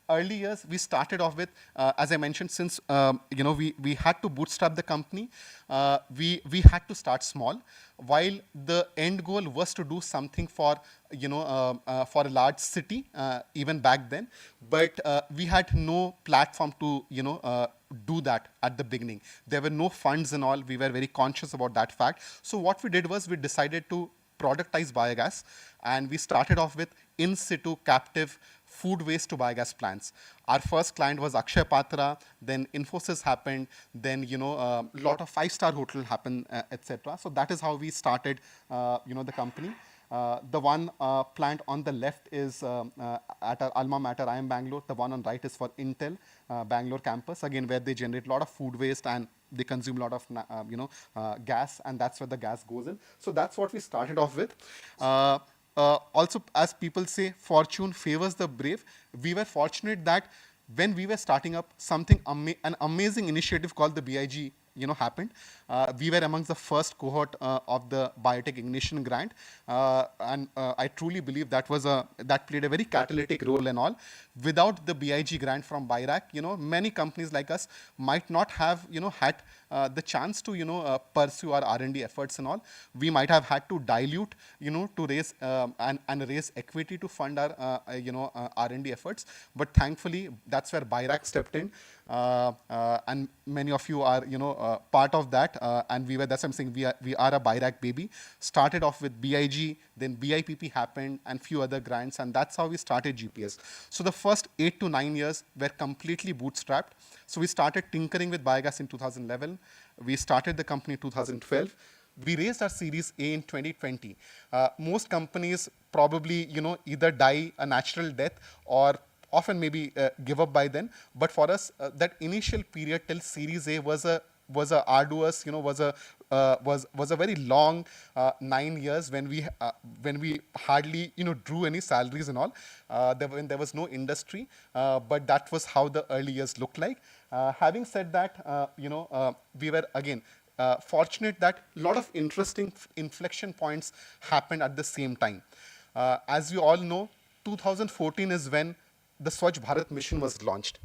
Early years, we started off with, as I mentioned, since we had to bootstrap the company, we had to start small. While the end goal was to do something for for a large city, even back then, but we had no platform to do that at the beginning. There were no funds and all. We were very conscious about that fact. So what we did was we decided to productize biogas, and we started off with in situ captive food waste to biogas plants. Our first client was Akshay Patra, then Infosys happened, then a lot of five-star hotel happened, etc. So that is how we started the company. The one plant on the left is at our alma mater, IIM Bangalore. The one on right is for Intel Bangalore campus, again where they generate a lot of food waste and they consume a lot of gas, and that's where the gas goes in. So that's what we started off with. Also, as people say, fortune favors the brave. We were fortunate that when we were starting up, an amazing initiative called the BIG happened. We were amongst the first cohort of the Biotech Ignition Grant, and I truly believe that played a very catalytic role and all. Without the BIG grant from BIRAC, many companies like us might not have had the chance to pursue our R&D efforts and all. We might have had to dilute to raise and raise equity to fund our R&D efforts. But thankfully, that's where BIRAC stepped in, and many of you are part of that. And that's what I'm saying. We are a BIRAC baby. Started off with BIG, then BIPP happened, and few other grants, and that's how we started GPS. So the first 8 to 9 years were completely bootstrapped. So we started tinkering with biogas in 2011. We started the company in 2012. we raised our Series A in 2020. Most companies probably, either die a natural death or often maybe give up by then. But for us, that initial period till Series A was a arduous, was a very long 9 years when we hardly drew any salaries and all. When there was no industry, but that was how the early years looked like. Having said that, we were again fortunate that a lot of interesting inflection points happened at the same time. As you all know, 2014 is when the Swachh Bharat mission was launched.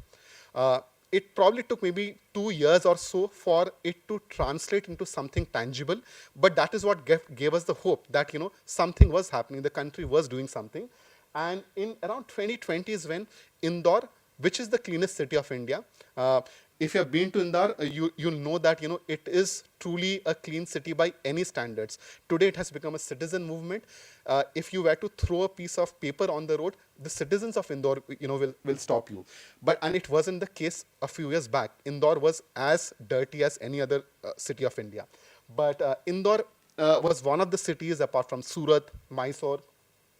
It probably took maybe 2 years or so for it to translate into something tangible, but that is what gave us the hope that something was happening, the country was doing something. And in around 2020 is when Indore, which is the cleanest city of India, if you have been to Indore, you'll know that it is truly a clean city by any standards. Today it has become a citizen movement. If you were to throw a piece of paper on the road, the citizens of Indore will stop you. And it wasn't the case a few years back. Indore was as dirty as any other city of India. But Indore was one of the cities, apart from Surat, Mysore,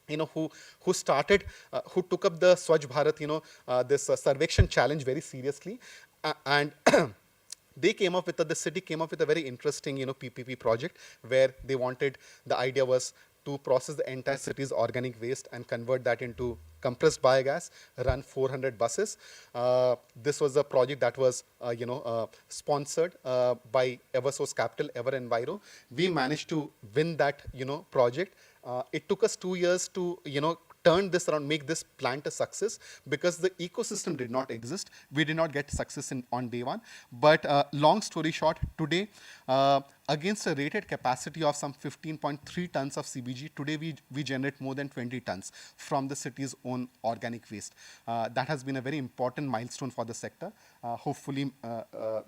who started, who took up the Swachh Bharat, this Sarvekshan challenge very seriously. And they came up with, the city came up with a very interesting, PPP project, where they wanted, the idea was to process the entire city's organic waste and convert that into compressed biogas, run 400 buses. This was a project that was, sponsored by Eversource Capital, Ever Enviro. We managed to win that, project. It took us 2 years to, turn this around, make this plant a success, because the ecosystem did not exist. We did not get success on day one. But long story short, today, against a rated capacity of some 15.3 tons of CBG, today we generate more than 20 tons from the city's own organic waste. That has been a very important milestone for the sector. Hopefully,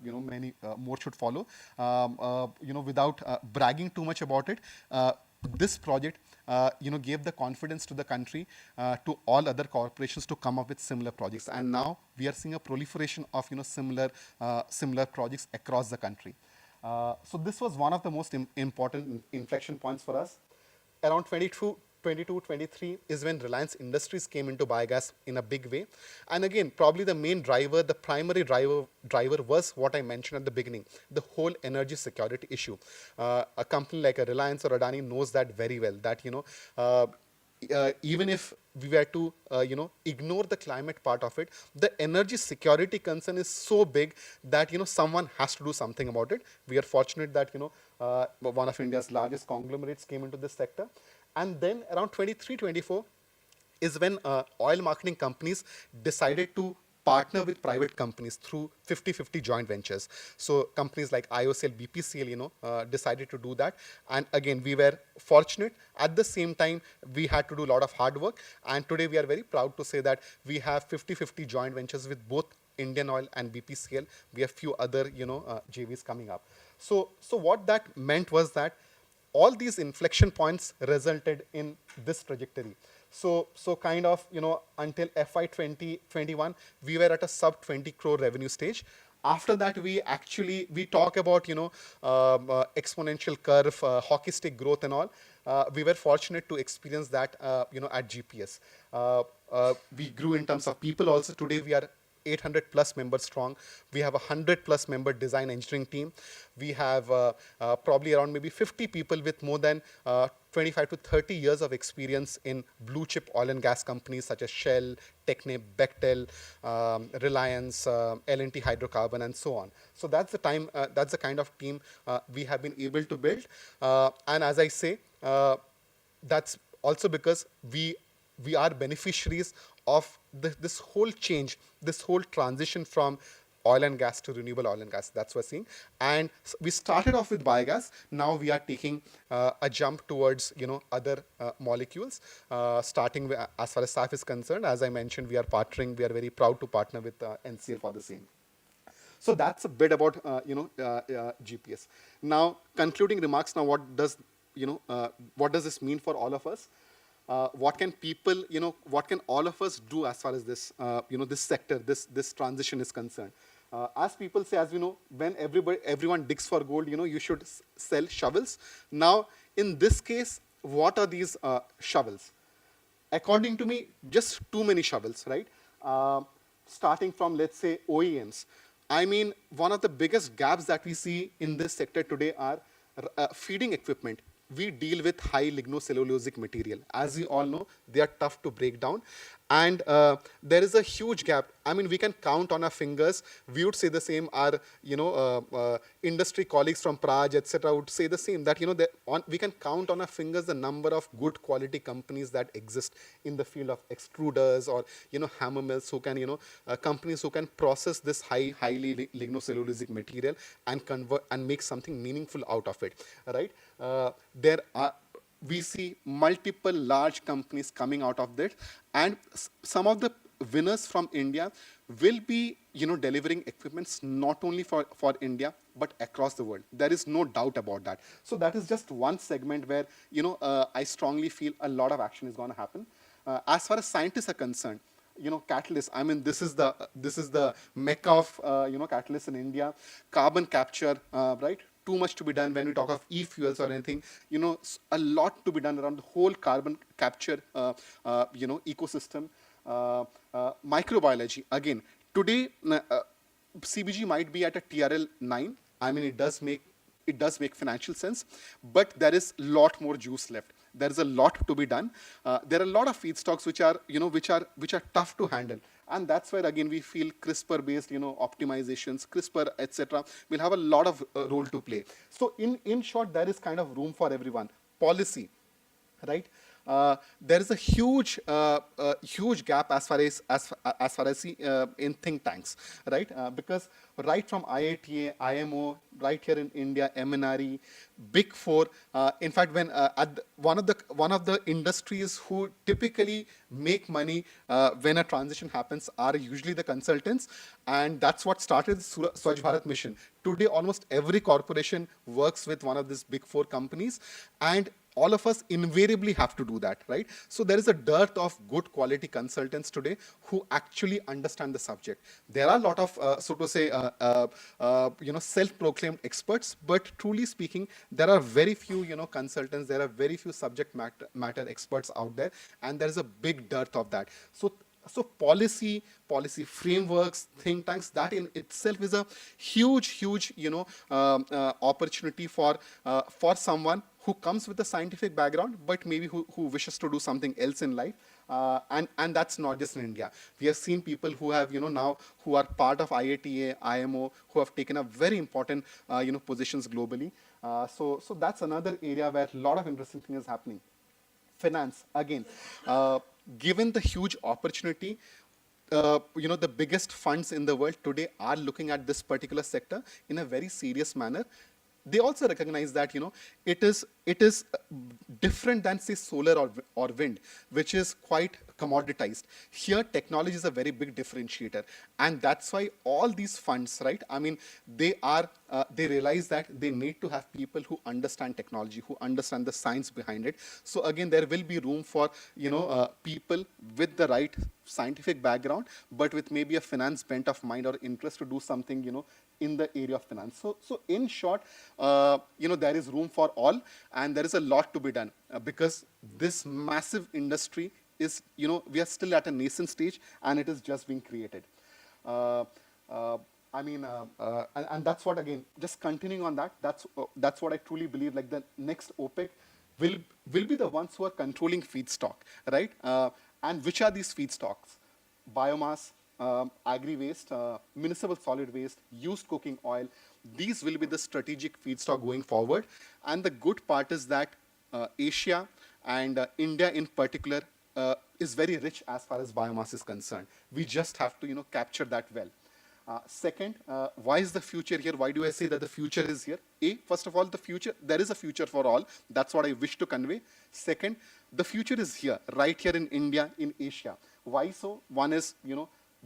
many more should follow. Without bragging too much about it, this project gave the confidence to the country, to all other corporations, to come up with similar projects. And now we are seeing a proliferation of similar projects across the country. So this was one of the most important inflection points for us. Around 23 is when Reliance Industries came into biogas in a big way. And again, probably the main driver, the primary driver was what I mentioned at the beginning, the whole energy security issue. A company like a Reliance or Adani knows that very well, that, even if we were to, ignore the climate part of it, the energy security concern is so big that, someone has to do something about it. We are fortunate that, one of India's largest conglomerates came into this sector. And then around 23-24 is when oil marketing companies decided to partner with private companies through 50-50 joint ventures. So companies like IOCL, BPCL, decided to do that. And again, we were fortunate. At the same time, we had to do a lot of hard work. And today we are very proud to say that we have 50-50 joint ventures with both Indian Oil and BPCL. We have few other, JVs coming up. So what that meant was that all these inflection points resulted in this trajectory. So kind of, until FY 2021, we were at a sub 20 crore revenue stage. After that, we talk about, exponential curve, hockey stick growth and all. We were fortunate to experience that, at GPS. We grew in terms of people also. Today, we are 800 plus members strong. We have a 100 plus member design engineering team. We have probably around maybe 50 people with more than 25 to 30 years of experience in blue chip oil and gas companies such as Shell, Technip, Bechtel, Reliance, L&T Hydrocarbon, and so on. So that's the kind of team we have been able to build. And as I say, that's also because we are beneficiaries of this whole change, this whole transition from oil and gas to renewable oil and gas. That's what we're seeing. And we started off with biogas. Now we are taking a jump towards other molecules. Starting with, as far as SAF is concerned, as I mentioned, we are partnering. We are very proud to partner with NCL for the same. So that's a bit about GPS. Now, concluding remarks. Now, what does this mean for all of us? What can people, what can all of us do as far as this, this sector, this transition is concerned? As people say, as we know, when everyone digs for gold, you should sell shovels. Now, in this case, what are these shovels? According to me, just too many shovels, right? Starting from, let's say, OEMs. I mean, one of the biggest gaps that we see in this sector today are feeding equipment. We deal with high lignocellulosic material. As we all know, they are tough to break down. And there is a huge gap. I mean, we can count on our fingers. We would say the same. Our, industry colleagues from Praj, etc., would say the same. That we can count on our fingers the number of good quality companies that exist in the field of extruders or hammer mills who can companies who can process this highly lignocellulosic material and convert and make something meaningful out of it. Right? There are. We see multiple large companies coming out of that, and some of the winners from India will be delivering equipments not only for India but across the world. There is no doubt about that. So that is just one segment where I strongly feel a lot of action is going to happen. As far as scientists are concerned, catalyst. I mean, this is the mecca of catalysts in India. Carbon capture, right? Too much to be done when we talk of e-fuels or anything. A lot to be done around the whole carbon capture, ecosystem. Microbiology. Again, today CBG might be at a TRL 9. I mean, it does make financial sense, but there is a lot more juice left. There is a lot to be done. There are a lot of feedstocks which are tough to handle, and that's where again we feel CRISPR-based optimizations, CRISPR, etc., will have a lot of role to play. So in short, there is kind of room for everyone. Policy, right? There is a huge gap as far as see in think tanks, right? Because right from IITA, IMO, right here in India, MNRE, Big Four. In fact, when one of the industries who typically make money when a transition happens are usually the consultants, and that's what started the Swachh Bharat mission. Today, almost every corporation works with one of these Big Four companies, and all of us invariably have to do that, right? So there is a dearth of good quality consultants today who actually understand the subject. There are a lot of, so to say, self-proclaimed experts, but truly speaking, there are very few, consultants. There are very few subject matter experts out there, and there is a big dearth of that. So policy frameworks, think tanks, that in itself is a huge, opportunity for someone who comes with a scientific background, but maybe who wishes to do something else in life. And that's not just in India. We have seen people who have, now who are part of IATA, IMO, who have taken up very important, positions globally. So that's another area where a lot of interesting things is happening. Finance, again, given the huge opportunity, the biggest funds in the world today are looking at this particular sector in a very serious manner. They also recognize that it is different than, say, solar or wind, which is quite commoditized. Here, technology is a very big differentiator, and that's why all these funds, right? I mean, they realize that they need to have people who understand technology, who understand the science behind it. So again, there will be room for people with the right scientific background, but with maybe a finance bent of mind or interest to do something, in the area of finance. So in short, there is room for all, and there is a lot to be done because this massive industry is, we are still at a nascent stage, and it is just being created. And that's what, again, just continuing on that, that's what I truly believe, like the next OPEC will be the ones who are controlling feedstock, right? And which are these feedstocks? Biomass, agri-waste, municipal solid waste, used cooking oil. These will be the strategic feedstock going forward. And the good part is that Asia and India in particular is very rich as far as biomass is concerned. We just have to, capture that well. Second, why is the future here? Why do I say that the future is here? First of all, there is a future for all. That's what I wish to convey. Second, the future is here, right here in India, in Asia. Why so? One is,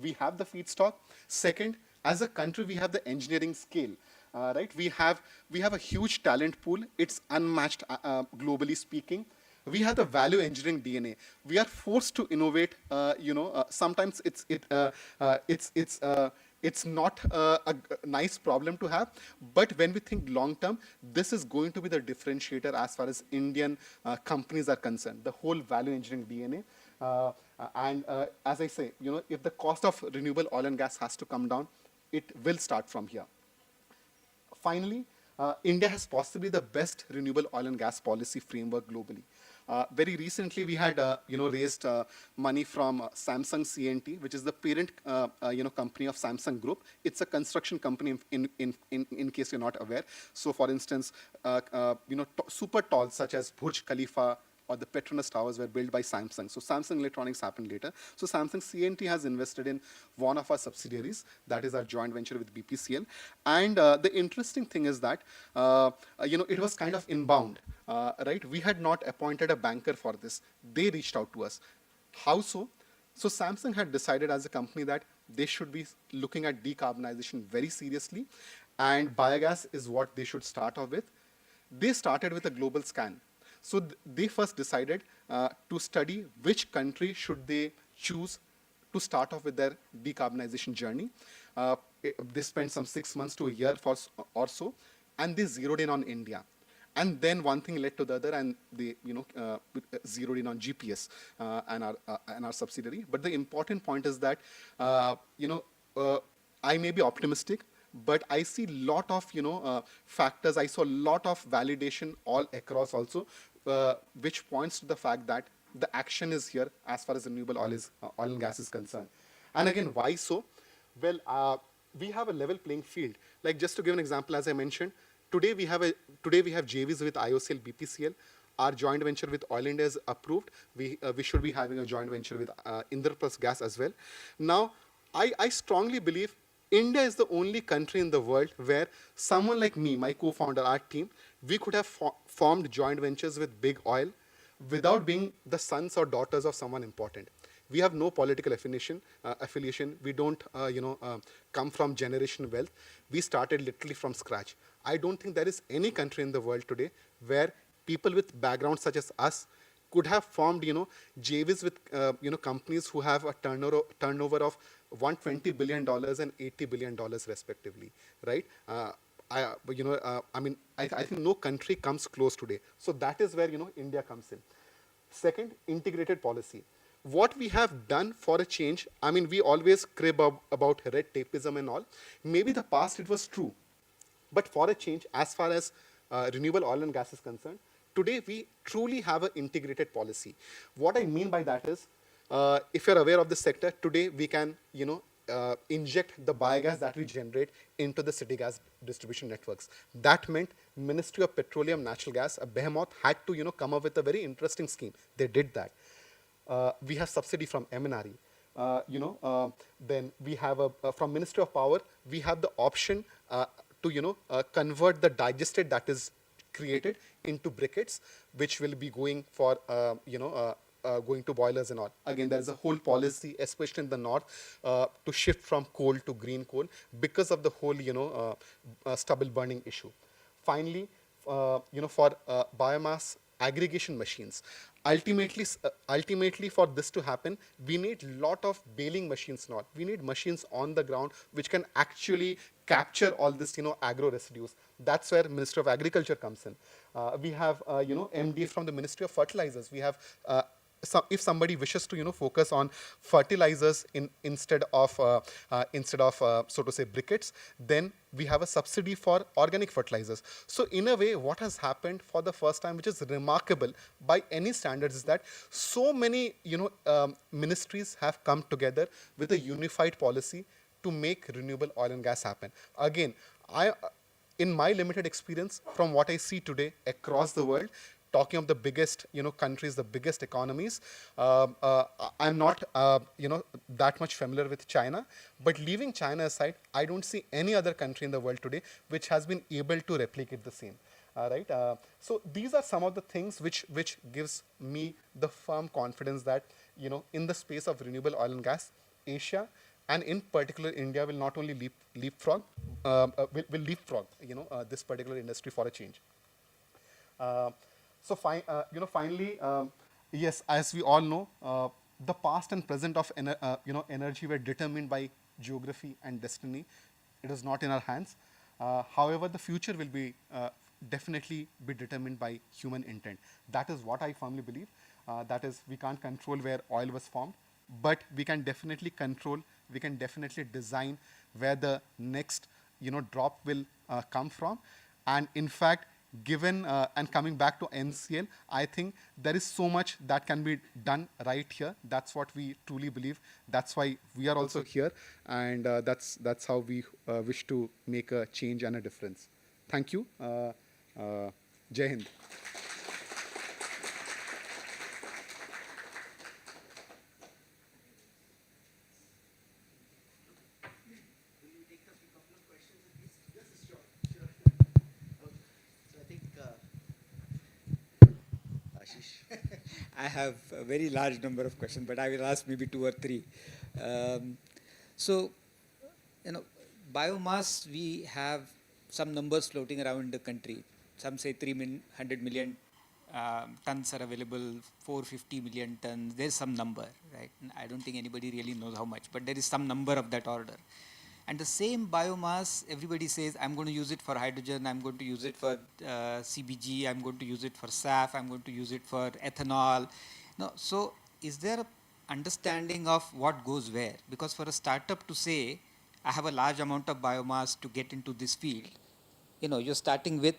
we have the feedstock. Second, as a country, we have the engineering scale. Right? We have a huge talent pool. It's unmatched, globally speaking. we have the value engineering DNA. We are forced to innovate. Sometimes it's not a nice problem to have, but when we think long term, this is going to be the differentiator as far as Indian companies are concerned. The whole value engineering DNA. And as I say, if the cost of renewable oil and gas has to come down, it will start from here. Finally, India has possibly the best renewable oil and gas policy framework globally. Very recently, we had raised money from Samsung C&T, which is the parent company of Samsung Group. It's a construction company in case you're not aware. So, for instance, super tall such as Burj Khalifa or the Petronas towers were built by Samsung. So Samsung Electronics happened later. So Samsung C&T has invested in one of our subsidiaries, that is our joint venture with BPCL. And the interesting thing is that, it was kind of inbound, right? We had not appointed a banker for this. They reached out to us. How so? So Samsung had decided as a company that they should be looking at decarbonization very seriously, and biogas is what they should start off with. They started with a global scan. So they first decided to study which country should they choose to start off with their decarbonization journey. They spent some 6 months to a year or so, and they zeroed in on India. And then one thing led to the other, and they zeroed in on GPS and our subsidiary. But the important point is that I may be optimistic, but I see lot of factors. I saw a lot of validation all across also, which points to the fact that the action is here as far as renewable oil and gas is concerned. And again, why so? Well, we have a level playing field. Like, just to give an example, as I mentioned, today we have JVs with IOCL, BPCL. Our joint venture with Oil India is approved. We should be having a joint venture with Indraprasth Gas as well. Now, I strongly believe India is the only country in the world where someone like me, my co-founder, our team, we could have formed joint ventures with big oil without being the sons or daughters of someone important. We have no political affiliation. We don't, come from generation wealth. We started literally from scratch. I don't think there is any country in the world today where people with backgrounds such as us could have formed, JVs with, companies who have a turnover of $120 billion and $80 billion respectively, right? I think no country comes close today. So that is where, India comes in. Second, integrated policy. What we have done for a change, we always crib about red tapeism and all. Maybe the past it was true, but for a change, as far as renewable oil and gas is concerned, today we truly have an integrated policy. What I mean by that is, if you're aware of the sector, today we can, inject the biogas that we generate into the city gas distribution networks. That meant Ministry of Petroleum Natural Gas, a behemoth, had to, come up with a very interesting scheme. They did that. We have subsidy from MNRE. Then we have from Ministry of Power, we have the option to convert the digestate that is created into briquettes, which will be going for going to boilers and all. Again, there is a whole policy, especially in the north, to shift from coal to green coal because of the whole stubble burning issue. Finally, for biomass aggregation machines. Ultimately, for this to happen, we need lot of baling machines now. We need machines on the ground which can actually capture all this, agro residues. That's where Ministry of Agriculture comes in. We have, MD from the Ministry of Fertilizers. We have, if somebody wishes to, focus on fertilizers instead of so to say briquettes, then we have a subsidy for organic fertilizers. So in a way, what has happened for the first time, which is remarkable by any standards, is that so many ministries have come together with a unified policy to make renewable oil and gas happen. Again, in my limited experience, from what I see today across the world, talking of the biggest, countries, the biggest economies, I'm not, that much familiar with China. But leaving China aside, I don't see any other country in the world today which has been able to replicate the same. Right? So these are some of the things which gives me the firm confidence that, in the space of renewable oil and gas, Asia, and in particular India, will not only leapfrog, will leapfrog, this particular industry for a change. So finally, yes, as we all know, the past and present of energy were determined by geography and destiny. It is not in our hands. However, the future will be definitely be determined by human intent. That is what I firmly believe. That is, we can't control where oil was formed, but we can definitely control. We can definitely design where the next drop will come from. And in fact, given and coming back to NCL, I think there is so much that can be done right here. That's what we truly believe. That's why we are also here, and that's how we wish to make a change and a difference. Thank you. Jai Hind. So I think Ashish. I have a very large number of questions, but I will ask maybe two or three. Um, so, you know, biomass, we have some numbers floating around the country. Some say 300 million tons are available, 450 million tons. There's some number, right? And I don't think anybody really knows how much, but there is some number of that order. And the same biomass, everybody says, I'm going to use it for hydrogen, I'm going to use it for CBG, I'm going to use it for SAF, I'm going to use it for ethanol. No, so is there a understanding of what goes where? Because for a startup to say, I have a large amount of biomass to get into this field, you're starting with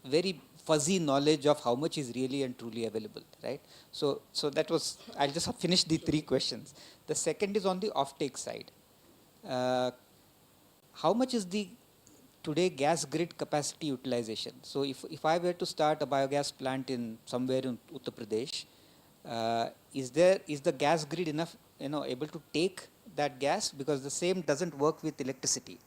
very fuzzy knowledge of how much is really and truly available, right? So that was, I'll just finish the three questions. The second is on the offtake side. Uh, how much is the today gas grid capacity utilization? So if I were to start a biogas plant in somewhere in Uttar Pradesh, is the gas grid enough, able to take that gas? Because the same doesn't work with electricity.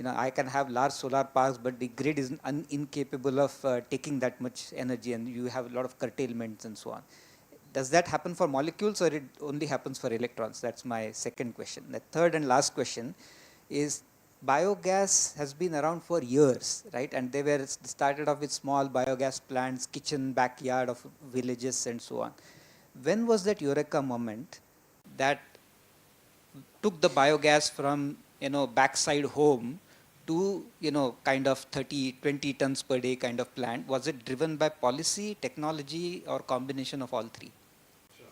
I can have large solar parks, but the grid is incapable of taking that much energy, and you have a lot of curtailments and so on. Does that happen for molecules, or it only happens for electrons? That's my second question. The third and last question is, biogas has been around for years, right? And they were started off with small biogas plants, kitchen, backyard of villages and so on. When was that eureka moment that took the biogas from, backside home to, kind of 30, 20 tons per day kind of plant? Was it driven by policy, technology, or combination of all three? Sure.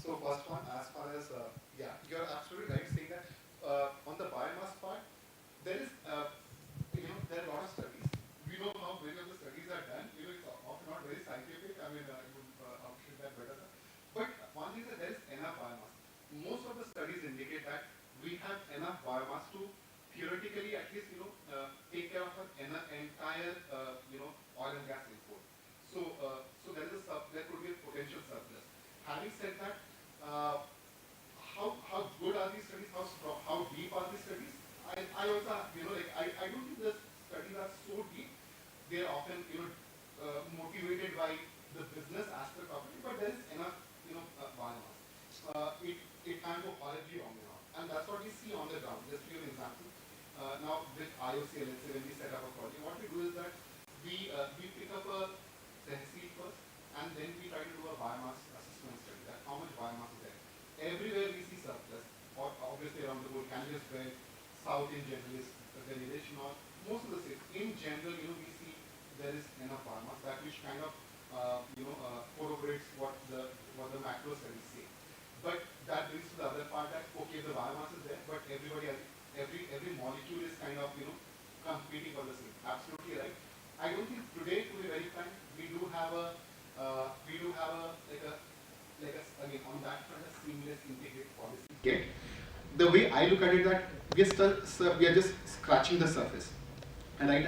So first one, as far as yeah, you're absolutely right saying that on the biomass part, there is there are a lot of studies. We know how many of the studies are done. It's often not very scientific. I mean, you would appreciate that better. But one thing is that there is enough biomass. Most of the studies indicate that we have enough biomass to theoretically at least take care of an entire oil and gas import. So there could be a potential surplus. Having said that, how good are these studies? How strong? How deep are these studies? I also I don't think the studies are so deep. They are often motivated by the business aspect of it, but there is enough biomass. It can't go horribly wrong now, and that's what we see on the ground. Just to give an example, now with IOCL, let's say when we set up a project, what we do is that we pick up a tehsil first, and then we try to do a biomass assessment study. That how much biomass is there. Everywhere we see surplus, or obviously around the world, Canada is where South in general is the relation, or most of the states in general, we see there is enough biomass that which kind of corroborates what the macro studies say. But that brings to the other part that okay, the biomass is there, but everybody else, every molecule is kind of competing for the same. Absolutely right. I don't think today, to be very frank, we do have a again on that front a seamless integrated policy. Yet, the way I look at it, that we are just scratching the surface, and right.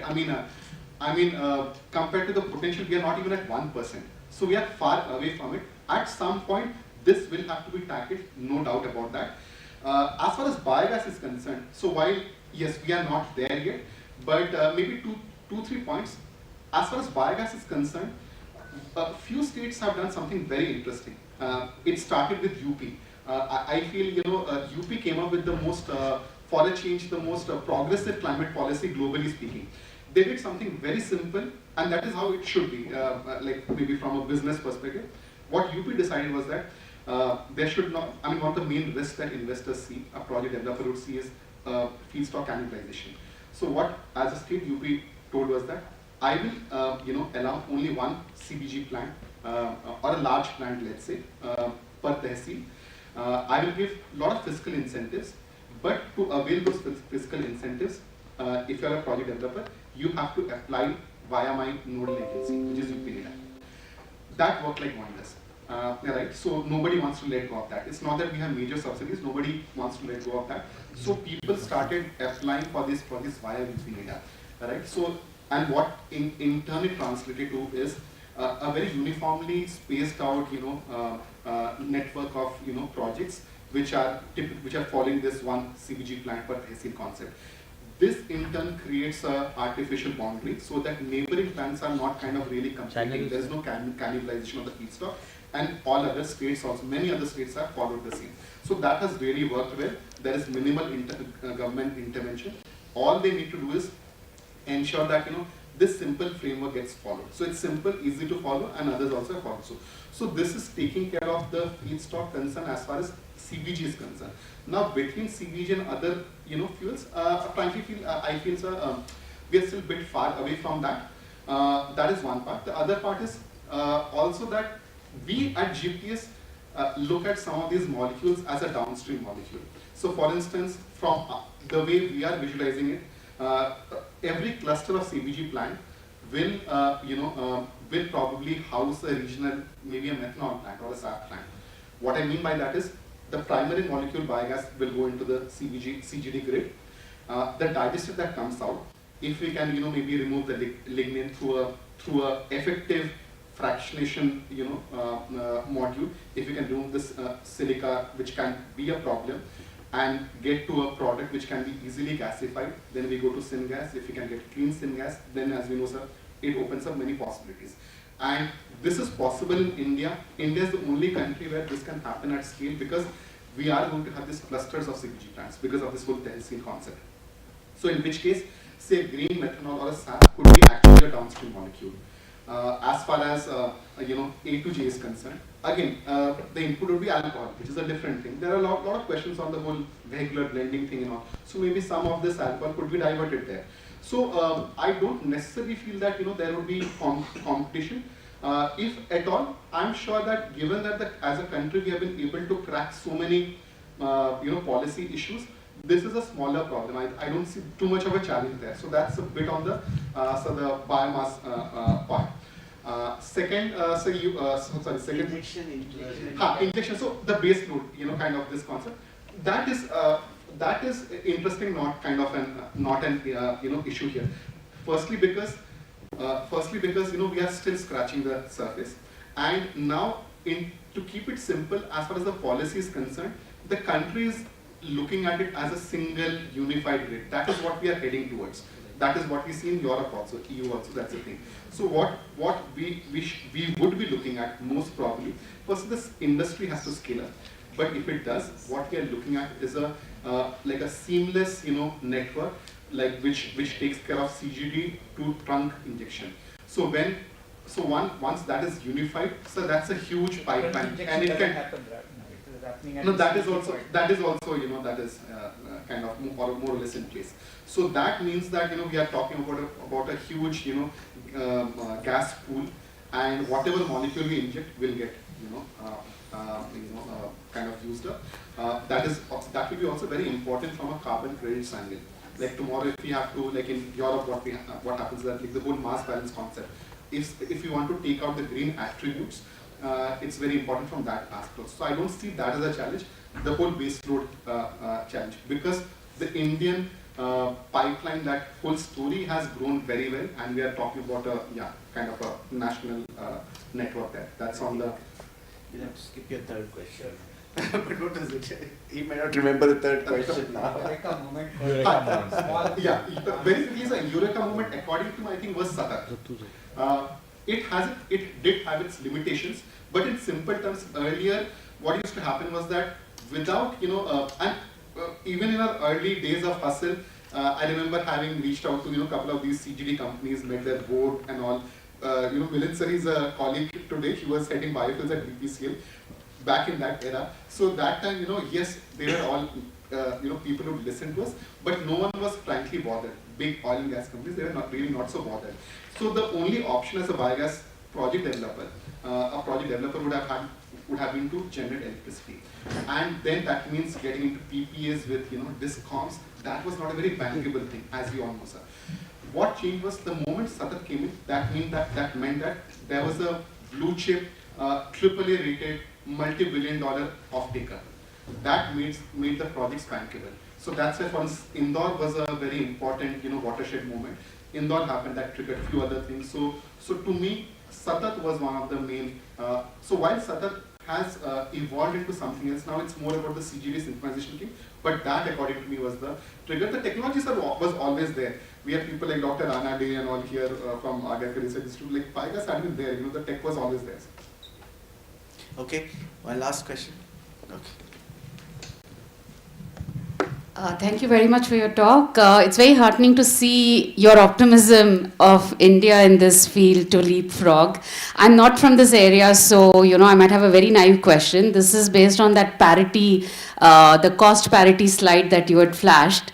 Compared to the potential, we are not even at 1%. So we are far away from it. At some point, this will have to be tackled, no doubt about that. As far as biogas is concerned, so while yes, we are not there yet, but maybe two, 3 points. As far as biogas is concerned, a few states have done something very interesting. It started with UP. I feel UP came up with the most, for a change, the most progressive climate policy globally speaking. they did something very simple, and that is how it should be, like maybe from a business perspective. What UP decided was that there should not, I mean, one of the main risks that investors see, a project developer would see, is feedstock cannibalization. So what, as a state, UP told was that I will, allow only one CBG plant or a large plant, let's say, per tehsil. I will give a lot of fiscal incentives, but to avail those fiscal incentives, if you are a project developer, you have to apply via my nodal agency, which is UP. That worked like wonders. Right? So nobody wants to let go of that. It's not that we have major subsidies, nobody wants to let go of that. So people started applying for this via Wikipedia. Right? So, and what in turn it translated to is a very uniformly spaced out, network of projects which are following this one CBG plant per tehsil concept. This in turn creates a artificial boundary so that neighboring plants are not kind of really competing. There is no cannibalization of the feedstock, and all other states also, many other states have followed the same. So that has really worked well. There is minimal government intervention. All they need to do is ensure that this simple framework gets followed. So it's simple, easy to follow, and others also follow. So this is taking care of the feedstock concern as far as CBG is concerned. Now between CBG and other fuels, frankly I feel we are still a bit far away from that. That is one part. The other part is also that we at GPS look at some of these molecules as a downstream molecule. So for instance, from the way we are visualizing it, every cluster of CBG plant will, will probably house a regional, maybe a methanol plant or a SAF plant. What I mean by that is the primary molecule biogas will go into the CGD grid. The digester that comes out, if we can, maybe remove the lignin through a effective fractionation, module, if we can remove this silica, which can be a problem, and get to a product which can be easily gasified, then we go to syngas. If we can get clean syngas, then as we know, sir, it opens up many possibilities. And this is possible in India. India is the only country where this can happen at scale, because we are going to have these clusters of CBG plants because of this whole tehsil concept. So in which case, say green methanol or a SAF could be actually a downstream molecule. As far as A to J is concerned, again, the input would be alcohol, which is a different thing. There are a lot of questions on the whole vehicular blending thing and all. So maybe some of this alcohol could be diverted there. So I don't necessarily feel that there would be competition. If at all, I'm sure that given that as a country we have been able to crack so many policy issues, this is a smaller problem. I don't see too much of a challenge there. So that's a bit on the biomass part. Second, second injection. So the base load, kind of this concept. That is interesting, not kind of an issue here. Firstly because we are still scratching the surface, and now to keep it simple, as far as the policy is concerned, the country is looking at it as a single unified grid. That is what we are heading towards. That is what we see in Europe also, EU also, that's the thing. So what we would be looking at most probably, first this industry has to scale up. But if it does, what we are looking at is like a seamless network, like which takes care of CGD to trunk injection. So once that is unified, so that's a huge pipeline, and it can happen. No, that is also that is kind of more or less in place. So that means that we are talking about a huge gas pool, and whatever molecule we inject will get kind of used up. That will be also very important from a carbon credits angle. Like tomorrow, if we have to, like in Europe, what happens is that, like the whole mass balance concept. If you want to take out the green attributes, it's very important from that aspect. So I don't see that as a challenge, the whole base load challenge, because the Indian pipeline, that whole story has grown very well, and we are talking about kind of a national network there. That's on the. You'll have to skip your third question. But what is it? He may not remember the third question now. Eureka moment. Yeah, very quickly, the Eureka moment, according to me, I think was Satar. It did have its limitations, but in simple terms, earlier what used to happen was that without even in our early days of hustle, I remember having reached out to, a couple of these CGD companies, met their board and all. Milind sir is a colleague today. He was heading biofuels at BPCL back in that era. So that time, yes, they were all, people who listened to us, but no one was frankly bothered. Big oil and gas companies, they were not so bothered. So the only option as a biogas project developer, a project developer would have been to generate electricity. And then that means getting into PPAs with, discoms. That was not a very bankable thing, as you all know, sir. What changed was the moment Satat came in, that meant that there was a blue chip, AAA rated, multi-billion-dollar off-taker. That made the projects bankable. So that's why, for instance, Indore was a very important, watershed moment. Indore happened, that triggered a few other things. So to me, Satat was one of the main. So while Satat has evolved into something else, now it's more about the CGD synchronization thing. But that, according to me, was the trigger. The technologies was always there. We have people like Dr. Rana Day and all here from Agarkar Research Institute. Like Paigas had been there. The tech was always there. Okay, one last question. Okay. Thank you very much for your talk. It's very heartening to see your optimism of India in this field to leapfrog. I'm not from this area, so I might have a very naive question. This is based on that parity, the cost parity slide that you had flashed.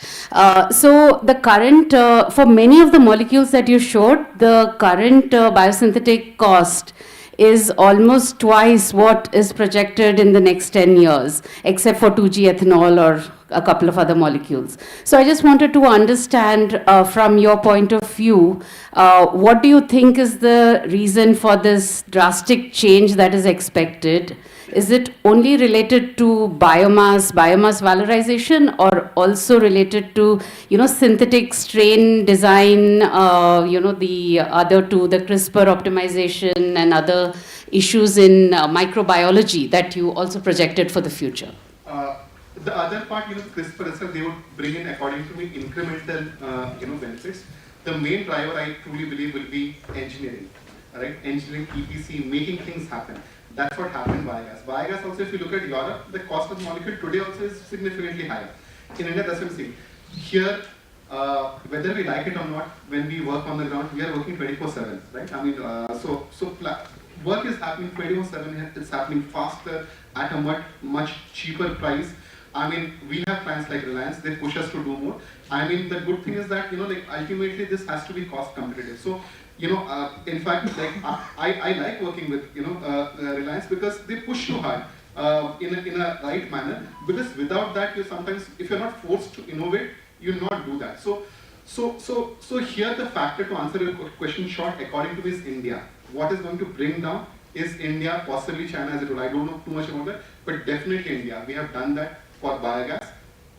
So the current, for many of the molecules that you showed, the current biosynthetic cost is almost twice what is projected in the next 10 years, except for 2G ethanol or a couple of other molecules. So I just wanted to understand from your point of view, what do you think is the reason for this drastic change that is expected? Is it only related to biomass valorization, or also related to, synthetic strain design, the other two, the CRISPR optimization and other issues in microbiology that you also projected for the future? The other part, CRISPR itself, they would bring in, according to me, incremental, benefits. The main driver, I truly believe, will be engineering, right? Engineering, EPC, making things happen. That's what happened in biogas. Biogas also, if you look at Europe, the cost of the molecule today also is significantly higher. In India, that's what I'm saying. Here, whether we like it or not, when we work on the ground, we are working 24/7, right? I mean, work is happening 24/7. It's happening faster at a much cheaper price. I mean, we have clients like Reliance, they push us to do more. I mean, the good thing is that, ultimately this has to be cost competitive. So, in fact, I like working with, Reliance, because they push you hard in a right manner. Because without that, sometimes, if you're not forced to innovate, you'll not do that. So here the factor, to answer your question short, according to me, is India. What is going to bring down is India, possibly China as it will. I don't know too much about that, but definitely India. We have done that for biogas.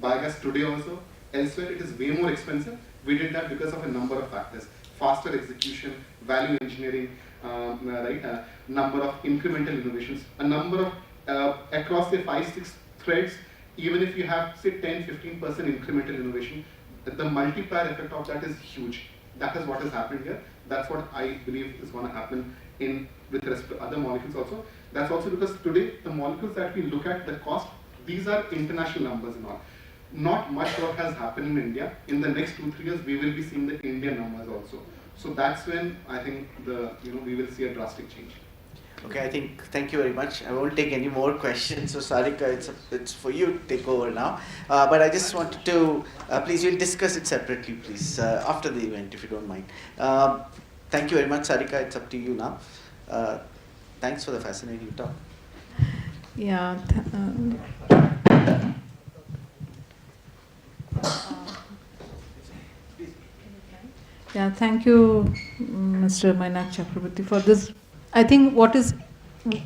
Biogas today also. Elsewhere it is way more expensive. We did that because of a number of factors. Faster execution, value engineering, number of incremental innovations, a number of, across the 5-6 threads, even if you have, say, 10-15% incremental innovation, the multiplier effect of that is huge. That is what has happened here. That's what I believe is going to happen with respect to other molecules also. That's also because today, the molecules that we look at, the cost, these are international numbers and all. Not much work has happened in India. In the next 2-3 years, we will be seeing the Indian numbers also. So that's when I think we will see a drastic change. Okay, thank you very much. I won't take any more questions. So Sarika, it's for you to take over now. But I just wanted to, please, we'll discuss it separately, please, after the event, if you don't mind. Thank you very much, Sarika. It's up to you now. Thanks for the fascinating talk. Yeah. Yeah, thank you, Mr. Mainak Chakraborty, for this. I think what is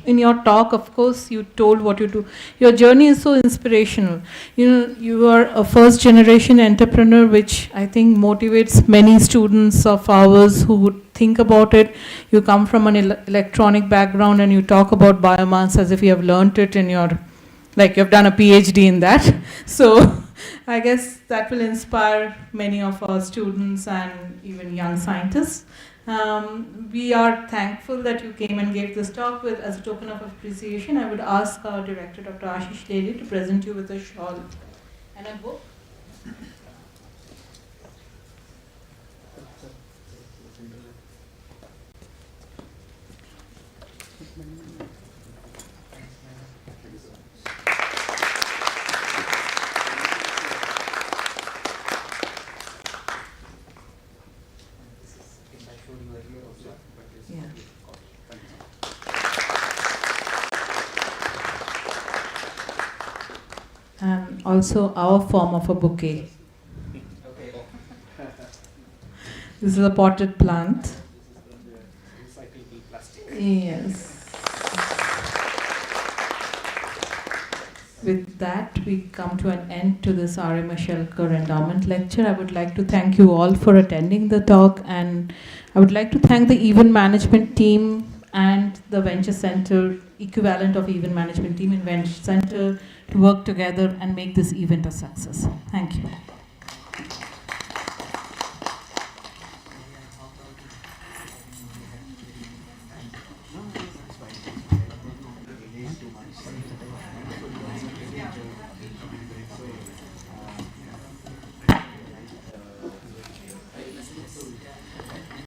in your talk, of course, you told what you do. Your journey is so inspirational. You are a first-generation entrepreneur, which I think motivates many students of ours who would think about it. You come from an electronic background, and you talk about biomass as if you have learned it in your, like you have done a PhD in that. So I guess that will inspire many of our students and even young scientists. We are thankful that you came and gave this talk. As a token of appreciation, I would ask our director, Dr. Ashish Lely, to present you with a shawl and a book. Yeah. And also our form of a bouquet. This is a potted plant. Yes. With that, we come to an end to this R.A. Mashelkar Endowment Lecture. I would like to thank you all for attending the talk, and I would like to thank the event management team and the Venture Center, equivalent of event management team in Venture Center, to work together and make this event a success. Thank you.